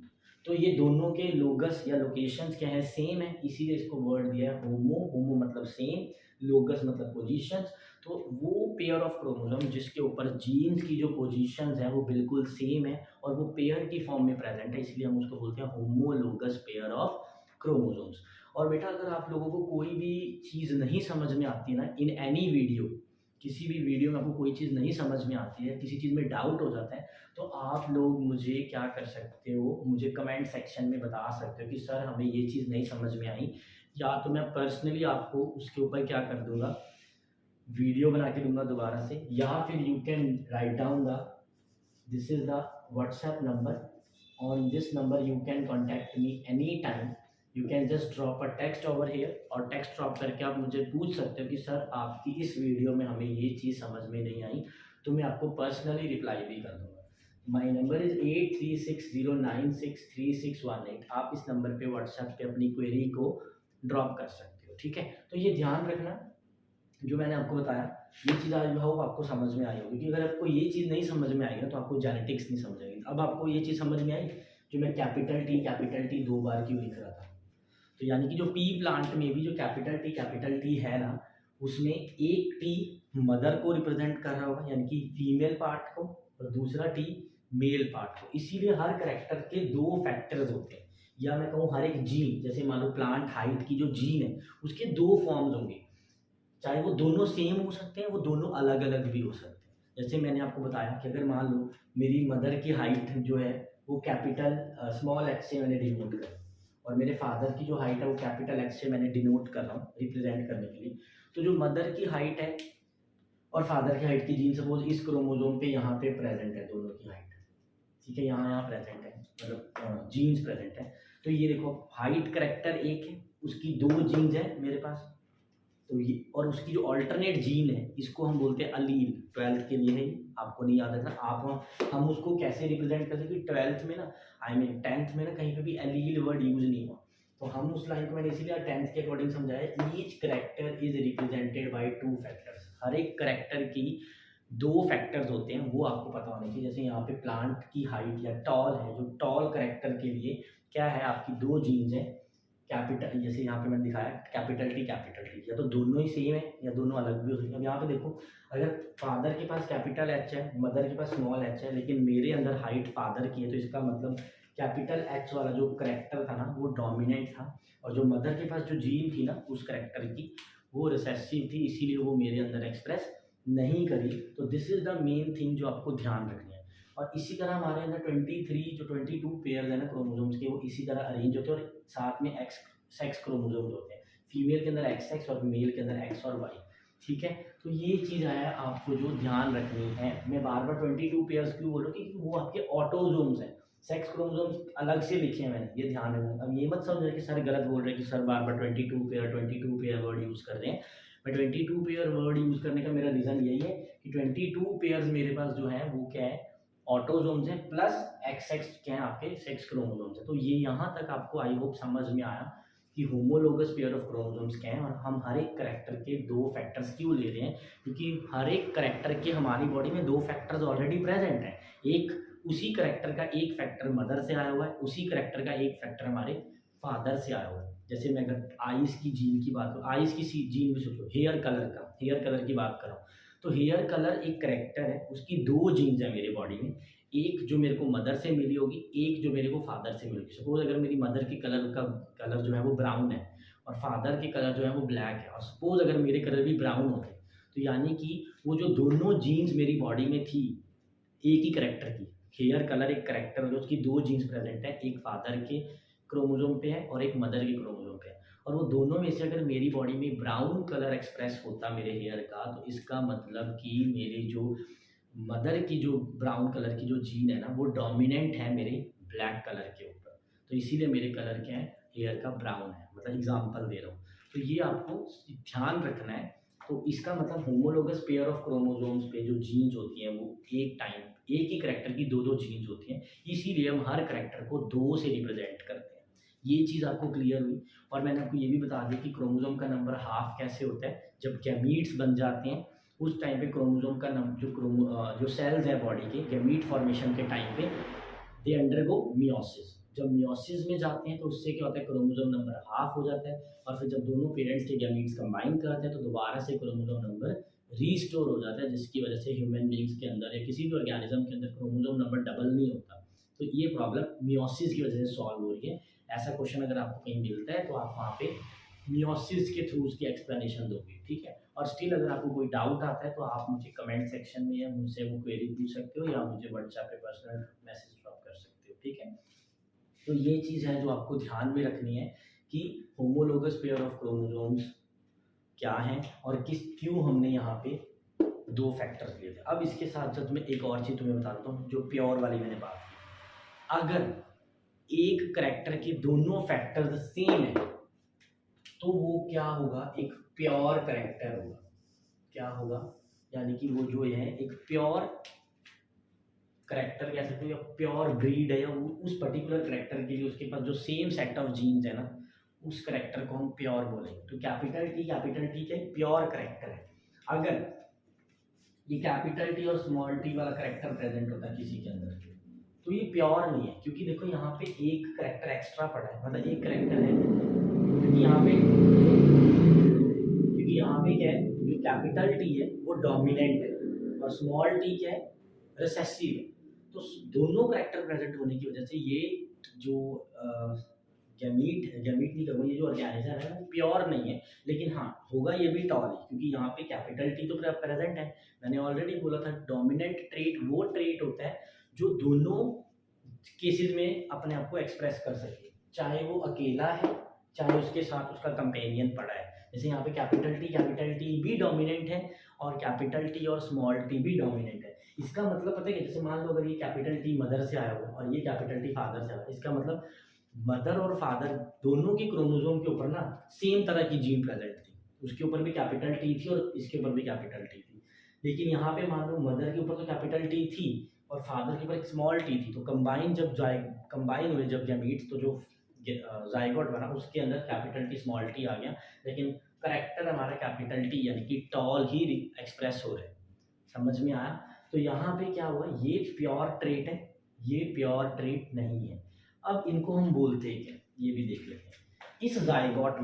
तो ये दोनों के लोगस या लोकेशंस क्या है? सेम है, इसीलिए इसको वर्ड दिया है होमो। होमो मतलब सेम, लोगस मतलब पोजीशंस। तो वो पेयर ऑफ क्रोमोसोम जिसके ऊपर जीन्स की जो पोजीशंस है वो बिल्कुल सेम है और वो पेयर की फॉर्म में प्रेजेंट है, इसलिए हम उसको बोलते हैं होमोलोगस पेयर ऑफ क्रोमोसोम्स। और बेटा अगर आप लोगों को कोई भी चीज़ नहीं समझ में आती है ना, इन एनी वीडियो, किसी भी वीडियो में आपको कोई चीज़ नहीं समझ में आती है, किसी चीज़ में डाउट हो जाता है, तो आप लोग मुझे क्या कर सकते हो, मुझे कमेंट सेक्शन में बता सकते हो कि सर हमें ये चीज़ नहीं समझ में आई, या तो मैं पर्सनली आपको उसके ऊपर क्या कर दूंगा, वीडियो बना के दूंगा दोबारा से, या फिर you can write down the this is the WhatsApp number. On this number you can contact me any time. You can just drop a text over here, और टेक्स्ट ड्रॉप करके आप मुझे पूछ सकते हो कि सर आपकी इस वीडियो में हमें ये चीज़ समझ में नहीं आई, तो मैं आपको पर्सनली रिप्लाई भी कर दूंगा। My number is 8360963618। आप इस नंबर पे व्हाट्सएप पे अपनी क्वेरी को ड्रॉप कर सकते हो, ठीक है। तो ये ध्यान रखना, जो मैंने आपको बताया ये चीज़ आज होप आपको समझ में आई होगी, कि अगर आपको ये चीज़ नहीं समझ में आएगी ना तो आपको जेनेटिक्स नहीं समझ आएगी। अब आपको ये चीज़ समझ में आई जो मैं कैपिटल टी 2 बार क्यों लिख रहा था। तो यानी कि जो पी प्लांट में भी जो कैपिटल टी है ना, उसमें एक टी मदर को रिप्रेजेंट कर रहा होगा, यानी कि फीमेल पार्ट को, और दूसरा टी मेल पार्ट को। इसीलिए हर करेक्टर के 2 फैक्टर्स होते हैं, या मैं कहूँ हर एक जीन, जैसे मान लो प्लांट हाइट की जो जीन है उसके 2 फॉर्म्स होंगे, चाहे वो दोनों सेम हो सकते हैं, वो दोनों अलग अलग भी हो सकते हैं। जैसे मैंने आपको बताया कि अगर मान लो मेरी मदर की हाइट जो है वो कैपिटल स्मॉल एक्स से मैंने डिनोट कर, और मेरे फादर की जो हाइट है वो कैपिटल एक्स से मैंने डिनोट कर रहा हूँ रिप्रेजेंट करने के लिए। तो जो मदर की हाइट है और फादर की हाइट की जीन सपोज इस क्रोमोसोम पे यहाँ पे प्रेजेंट है, दोनों की हाइट, ठीक है, यहाँ यहाँ प्रेजेंट है, मतलब जीन्स प्रेजेंट है। तो ये देखो हाइट करेक्टर एक है, उसकी 2 जीन्स है मेरे पास, तो ये, और उसकी जो अल्टरनेट जीन है इसको हम बोलते हैं अलील। 12th के लिए है, आपको नहीं याद रखना। आप हम उसको कैसे रिप्रेजेंट करते हैं कि 12th में ना, आई मीन 10th में ना, कहीं पे भी अलील वर्ड यूज नहीं हुआ, तो हम उस लाइन को मैंने इसीलिए 10th के अकॉर्डिंग समझाया। Each character is represented by 2 factors. हर एक करेक्टर की 2 फैक्टर्स होते हैं, वो आपको पता होने चाहिए। जैसे यहाँ पे प्लांट की हाइट या टॉल है, जो टॉल करेक्टर के लिए क्या है, आपकी 2 जीन्स है, कैपिटल, जैसे यहाँ पे मैंने दिखाया कैपिटल टी, या तो दोनों ही सेम है या दोनों अलग भी हो सकते हैं। अब यहाँ पे देखो, अगर फादर के पास कैपिटल एच है, मदर के पास स्मॉल एच है, लेकिन मेरे अंदर हाइट फादर की है, तो इसका मतलब कैपिटल एच वाला जो करेक्टर था ना वो डोमिनेंट था, और जो मदर के पास जो जीन थी ना उस करेक्टर की वो रिसेसिव थी, इसीलिए वो मेरे अंदर एक्सप्रेस नहीं करी। तो this is the main thing जो आपको ध्यान रखनी है। और इसी तरह हमारे अंदर 23 जो 22 पेयर है ना क्रोमोसोम्स के, वो इसी तरह अरेंज होते हैं, और साथ में एक्स सेक्स क्रोमोसोम्स होते हैं, फीमेल के अंदर एक्स एक्स और मेल के अंदर एक्स और वाई। ठीक है, तो ये चीज़ है आपको जो ध्यान रखनी है। मैं बार बार 22 पेयर्स क्यों बोल रहा हूँ, क्योंकि वो आपके ऑटोजोम्स हैं, सेक्स क्रोमोसोम्स अलग से लिखे हैं मैंने, ये ध्यान रखना। अब ये मत समझो कि सर गलत बोल रहे हैं कि सर बार बार 22 पेयर वर्ड यूज़ कर रहे हैं। मैं 22 पेयर वर्ड यूज़ करने का मेरा रीज़न यही है कि 22 पेयर्स मेरे पास जो है वो क्या है, ऑटोजोम्स है, प्लस एक्स एक्स क्या है आपके सेक्स क्रोमोसोम्स है। तो ये यहाँ तक आपको आई होप समझ में आया कि होमोलोगस पेयर ऑफ क्रोमोसोम्स क्या है, और हम हर एक करेक्टर के 2 फैक्टर्स क्यों ले रहे हैं, क्योंकि हर एक करेक्टर के हमारी बॉडी में 2 फैक्टर्स ऑलरेडी प्रेजेंट हैं। एक उसी करेक्टर का एक फैक्टर मदर से आया हुआ है, उसी करेक्टर का एक फैक्टर हमारे फादर से आया हुआ है। जैसे मैं अगर आइस की जीन की बात करूँ, आइस की जीन भी सोचो, हेयर कलर की बात करूँ, तो हेयर कलर एक करेक्टर है, उसकी 2 जीन्स है मेरे बॉडी में, एक जो मेरे को मदर से मिली होगी, एक जो मेरे को फादर से मिली होगी। सपोज अगर मेरी मदर के कलर जो है वो ब्राउन है और फादर के कलर जो है वो ब्लैक है, और सपोज अगर मेरे कलर भी ब्राउन होते, तो यानी कि वो जो दोनों जीन्स मेरी बॉडी में थी एक ही करेक्टर की, हेयर कलर एक करेक्टर है, उसकी 2 जीन्स प्रेजेंट है, एक फादर के क्रोमोसोम पे है और एक मदर के क्रोमोसोम पे है, और वो दोनों में से अगर मेरी बॉडी में ब्राउन कलर एक्सप्रेस होता मेरे हेयर का, तो इसका मतलब कि मेरी जो मदर की जो ब्राउन कलर की जो जीन है ना वो डोमिनेंट है मेरे ब्लैक कलर के ऊपर, तो इसीलिए मेरे कलर क्या है, हेयर का ब्राउन है, मतलब एग्जांपल दे रहा हूँ। तो ये आपको ध्यान रखना है। तो इसका मतलब होमोलोगस पेयर ऑफ क्रोमोसोम्स पे जो जीन्स होती हैं वो एक ही करेक्टर की 2 जीन्स होती हैं, इसीलिए हम हर करेक्टर को 2 से रिप्रेजेंट करते हैं। ये चीज़ आपको क्लियर हुई। और मैंने आपको ये भी बता दिया कि क्रोमोसोम का नंबर हाफ कैसे होता है, जब गैमीट्स बन जाते हैं उस टाइम पे क्रोमोसोम का जो सेल्स है बॉडी के गैमीट फॉर्मेशन के टाइम पे दे अंडरगो मियोसिस। जब मियोसिस में जाते हैं तो उससे क्या होता है, क्रोमोसोम नंबर हाफ हो जाता है, और फिर जब दोनों पेरेंट्स के गैमीट्स कंबाइन करते हैं तो दोबारा से क्रोमोसोम नंबर रीस्टोर हो जाता है, जिसकी वजह से ह्यूमन बींग्स के अंदर या किसी भी ऑर्गेनिज्म के अंदर क्रोमोसोम नंबर डबल नहीं होता। तो ये प्रॉब्लम मियोसिस की वजह से सॉल्व हो रही है। ऐसा क्वेश्चन अगर आपको कहीं मिलता है तो आप वहाँ पे मियोसिस के थ्रू उसकी एक्सप्लेनेशन दोगे, ठीक है। और स्टिल अगर आपको कोई डाउट आता है तो आप मुझे कमेंट सेक्शन में या मुझसे वो क्वेरी पूछ सकते हो, या मुझे व्हाट्सएप पे पर्सनल मैसेज ड्रॉप कर सकते हो, ठीक है। तो ये चीज़ है जो आपको ध्यान में रखनी है कि होमोलोगस पेयर ऑफ क्रोमोसोम्स क्या है और क्यों हमने यहाँ पे 2 फैक्टर्स लिए थे। अब इसके साथ साथ मैं एक और चीज़ तुम्हें बताता हूँ, जो प्योर वाली मैंने बात की। अगर एक करेक्टर के दोनों फैक्टर्स सेम है तो वो क्या होगा, एक प्योर करेक्टर होगा। क्या होगा, यानी कि वो जो है एक प्योर करेक्टर कह सकते हो, या प्योर ब्रीड है, या उस पर्टिकुलर करेक्टर के लिए उसके पास जो सेम सेट ऑफ जीन्स है ना, उस करेक्टर को हम प्योर बोलेंगे। तो कैपिटल टी क्या प्योर करेक्टर है। अगर ये कैपिटल टी और स्मॉल टी वाला करेक्टर प्रेजेंट होता है किसी के अंदर, तो ये प्योर नहीं है, क्योंकि देखो यहाँ पे एक करेक्टर एक्स्ट्रा पड़ा है, मतलब एक करेक्टर है, क्योंकि यहाँ पे क्या है, जो कैपिटल टी है वो डोमिनेंट है और स्मॉल टी क्या है, रिसेसिव है। तो दोनों करेक्टर प्रेजेंट होने की वजह से ये जो गैमीट नहीं कहूँगा, ये जो ऑर्गेनिज्म है वो प्योर नहीं है, लेकिन हाँ होगा ये भी टॉल ही, क्योंकि यहाँ पे कैपिटल टी तो प्रेजेंट है। मैंने ऑलरेडी बोला था डोमिनेंट ट्रेट वो ट्रेट होता है जो दोनों केसेस में अपने आप को एक्सप्रेस कर सके, चाहे वो अकेला है चाहे उसके साथ उसका कंपेनियन पड़ा है। जैसे यहाँ पे कैपिटल टी भी डोमिनेंट है और कैपिटल टी और स्मॉल टी भी डोमिनेंट है। इसका मतलब पता है कि जैसे मान लो अगर ये कैपिटल टी मदर से आया हो और ये कैपिटल टी फादर से आया, इसका मतलब मदर और फादर दोनों के क्रोमोसोम के ऊपर ना सेम तरह की जीन प्रेजेंट थी, उसके ऊपर भी कैपिटल टी थी और इसके ऊपर भी कैपिटल टी थी। लेकिन यहाँ पे मान लो मदर के ऊपर तो कैपिटल टी थी और फादर के ऊपर एक स्मॉल टी थी, तो कंबाइन हुए जब गैमीट्स, तो जो जाइगोट बना उसके अंदर कैपिटल टी स्मॉल टी आ गया, लेकिन करेक्टर हमारा कैपिटल टी यानी कि टॉल ही एक्सप्रेस हो रहे। समझ में आया। तो यहाँ पे क्या हुआ, ये प्योर ट्रेट है, ये प्योर ट्रेट नहीं है। अब इनको हम बोलते हैं क्या, ये भी देख लेते हैं। इस जायगोट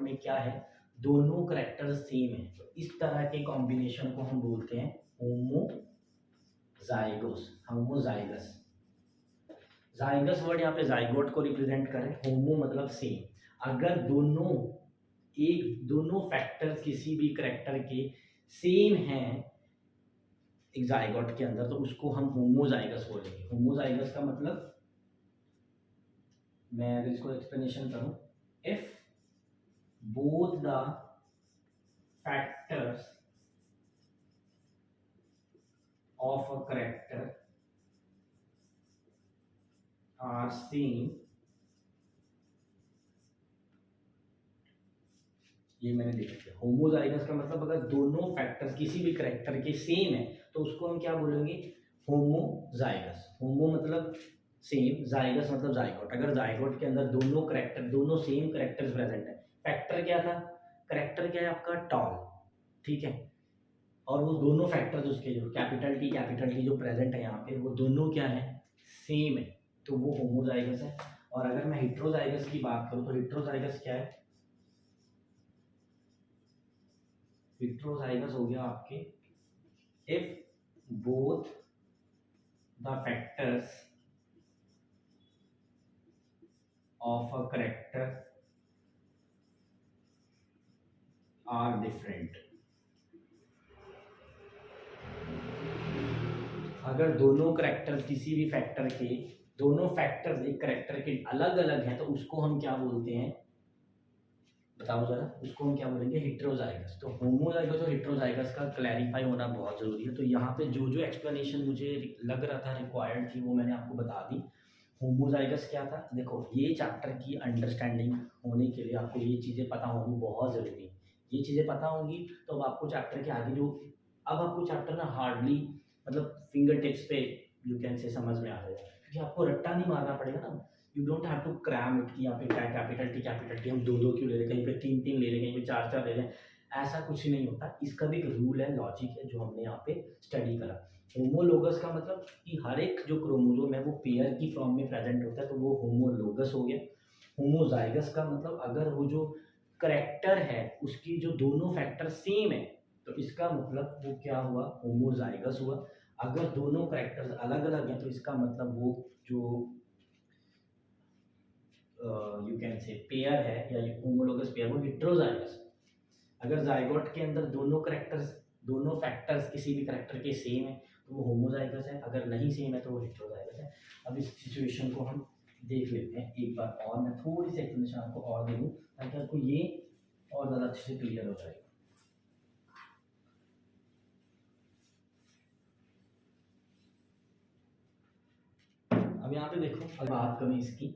में क्या है, दोनों करेक्टर सेम है, तो इस तरह के कॉम्बिनेशन को हम बोलते हैं होमोजाइगस। जाइगस वर्ड यहाँ पे जाइगोट को रिप्रेजेंट करे, होमो मतलब सेम। अगर दोनों फैक्टर्स किसी भी करेक्टर के सेम हैं एक जाइगोट के अंदर, तो उसको हम होमोजाइगस बोलेंगे। होमोजाइगस का मतलब, मैं अगर इसको एक्सप्लेनेशन करूं, if both the factors of a character are same, ये मैंने देख लिया। होमोजाइगस का मतलब अगर दोनों फैक्टर्स किसी भी करेक्टर के सेम है तो उसको हम क्या बोलेंगे, होमोजाइगस। होमो मतलब सेम, जाइगस मतलब जाइगोट। अगर जाइगोट के अंदर दोनों सेम करेक्टर्स प्रेजेंट है। फैक्टर क्या था, करेक्टर क्या है आपका, टॉल, ठीक है, और वो दोनों फैक्टर्स उसके जो कैपिटल टी जो प्रेजेंट है यहाँ पे, वो दोनों क्या है, सेम है, तो वो होमोजाइगस है। और अगर मैं हेट्रोजाइगस की बात करूँ तो हेट्रोजाइगस क्या है, हेट्रोजाइगस हो गया आपके if both the factors of a character are different. अगर दोनों करेक्टर किसी भी फैक्टर के, दोनों फैक्टर्स एक करेक्टर के अलग अलग हैं, तो उसको हम क्या बोलते हैं, बताओ जरा, उसको हम क्या बोलेंगे, हेट्रोजाइगस। तो होमोजाइगस और हेट्रोजाइगस का क्लैरिफाई होना बहुत जरूरी है। तो यहाँ पे जो जो एक्सप्लेनेशन मुझे लग रहा था रिक्वायर्ड थी वो मैंने आपको बता दी। होमोजाइगस क्या था, देखो ये चैप्टर की अंडरस्टैंडिंग होने के लिए आपको ये चीज़ें पता होंगी, बहुत ज़रूरी है। ये चीज़ें पता होंगी तो अब आपको चैप्टर के आगे जो, अब आपको चैप्टर ना हार्डली मतलब फिंगर टिप्स पे यू कैन से समझ में आ जाएगा, क्योंकि आपको रट्टा नहीं मारना पड़ेगा ना। You don't have to cram it कि यहाँ पे क्या कैपिटल टी हम दो दो क्यों ले रहे हैं, कहीं पे तीन तीन ले रहे हैं, कहीं पे चार चार ले रहे हैं, ऐसा कुछ नहीं होता। इसका भी एक रूल है, लॉजिक है, जो हमने यहाँ पे स्टडी करा। होमोलोगस का मतलब कि हर एक जो क्रोमोसोम है वो पेयर की फॉर्म में प्रेजेंट होता है, तो वो होमोलोगस हो गया। होमोजाइगस का मतलब अगर वो जो करेक्टर है उसकी जो दोनों फैक्टर सेम है, तो इसका मतलब वो क्या हुआ, होमोजाइगस हुआ। अगर दोनों करेक्टर्स अलग अलग हैं तो इसका मतलब वो जो यू कैन से पेयर है या होमोलोगस पेयर, वो हेट्रोजाइगस। अगर जाइगोट के अंदर दोनों फैक्टर्स किसी भी करेक्टर के सेम है तो वो होमोजाइगस है, अगर नहीं सेम है तो वो हेट्रोजाइगस है। अब इस सिचुएशन को हम देख लेते हैं एक बार और, मैं थोड़ी सी एक्सप्लेनेशन आपको और दे दूँ ताकि आपको ये और ज़्यादा अच्छे से क्लियर हो जाएगा। अब यहाँ पे देखो, अगर बात करूँ इसकी,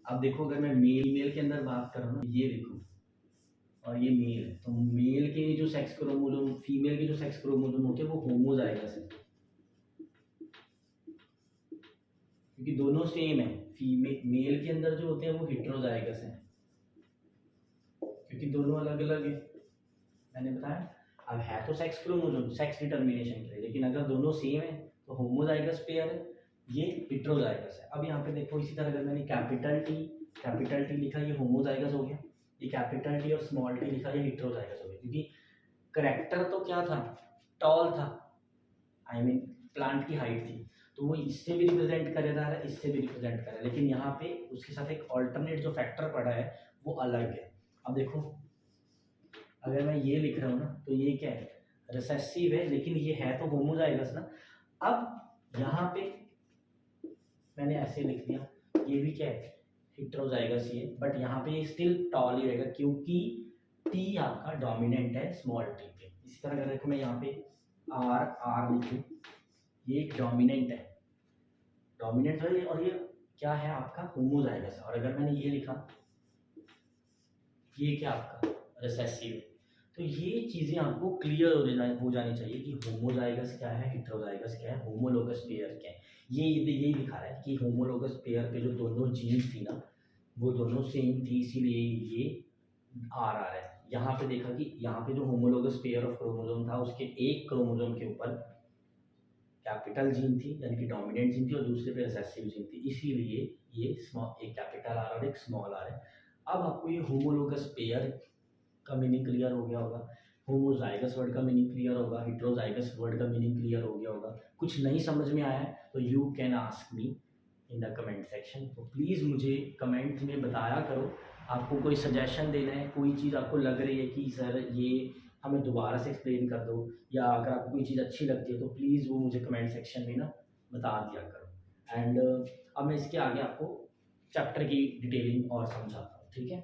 अब देखो अगर मैं मेल के अंदर बात कर रहा हूँ, ये देखो, और ये मेल है, तो मेल के जो सेक्स क्रोमोसोम, फीमेल के जो सेक्स क्रोमोसोम होते हैं वो होमोजाइगस है, क्योंकि दोनों सेम है। मेल के अंदर जो होते हैं वो हेट्रोजाइगस है, क्योंकि दोनों अलग अलग है, मैंने बताया। अब है तो सेक्स क्रोमोसोम सेक्स डिटर्मिनेशन के लिए, लेकिन अगर दोनों सेम है तो होमोजाइगस पेयर है, ये हेट्रोजाइगस है। अब यहाँ पे देखो इसी तरह अगर मैंने कैपिटल टी लिखा, ये होमोजाइगस हो गया, ये कैपिटल टी और स्मॉल टी लिखा, ये हेट्रोजाइगस हो गया, क्योंकि करेक्टर तो क्या था, टॉल था, आई मीन प्लांट की हाइट थी, तो वो इससे भी रिप्रेजेंट करे जा रहा है, इससे भी रिप्रेजेंट कर रहा है, लेकिन यहाँ पे उसके साथ एक ऑल्टरनेट जो फैक्टर पड़ा है वो अलग है। अब देखो अगर मैं ये लिख रहा हूँ ना, तो ये क्या है, रिसेसिव है, लेकिन ये है तो होमोजाइगस ना। अब यहाँ पे मैंने ऐसे लिख दिया, ये भी क्या है, हेट्रोजाइगस ये, बट यहाँ पे स्टिल टॉल ही रहेगा, क्योंकि टी आपका डोमिनेंट है स्मॉल टी पे। इसी तरह अगर देखो मैं यहाँ पे आर लिखूँ, ये डोमिनेंट है, डोमिनेंट है, और ये क्या है आपका, होमोजाइगस है। और अगर मैंने ये लिखा, ये क्या आपका रिसेसिव है। तो ये चीज़ें आपको क्लियर हो जानी चाहिए कि होमोजाइगस क्या है, हेट्रोजाइगस क्या है, होमोलोगस पेयर क्या है। ये दिखा रहा है कि होमोलोगस पेयर पे जो दोनों जीन्स थी ना, वो दोनों सेम थी, इसीलिए ये आर आ रहा है। यहाँ पे देखा कि यहाँ पे जो होमोलोगस पेयर ऑफ क्रोमोसोम था, उसके एक क्रोमोसोम के ऊपर कैपिटल जीन थी यानी कि डोमिनेंट जीन थी और दूसरे पे रिसेसिव जीन थी, इसीलिए ये स्मॉल, एक कैपिटल आर और एक स्मॉल आर है। अब आपको ये होमोलोगस पेयर का मीनिंग क्लियर हो गया होगा, होमोजाइगस वर्ड का मीनिंग क्लियर होगा, हेट्रोजाइगस वर्ड का मीनिंग क्लियर हो गया होगा। कुछ नहीं समझ में आया है तो you can ask me in the comment section. तो प्लीज़ मुझे कमेंट में बताया करो, आपको कोई सजेशन देना है, कोई चीज़ आपको लग रही है कि सर ये हमें दोबारा से एक्सप्लेन कर दो, या अगर आपको कोई चीज़ अच्छी लगती है तो प्लीज़ वो मुझे कमेंट सेक्शन में ना बता दिया करो। एंड अब मैं इसके आगे आपको चैप्टर की डिटेलिंग और समझाता हूँ, ठीक है।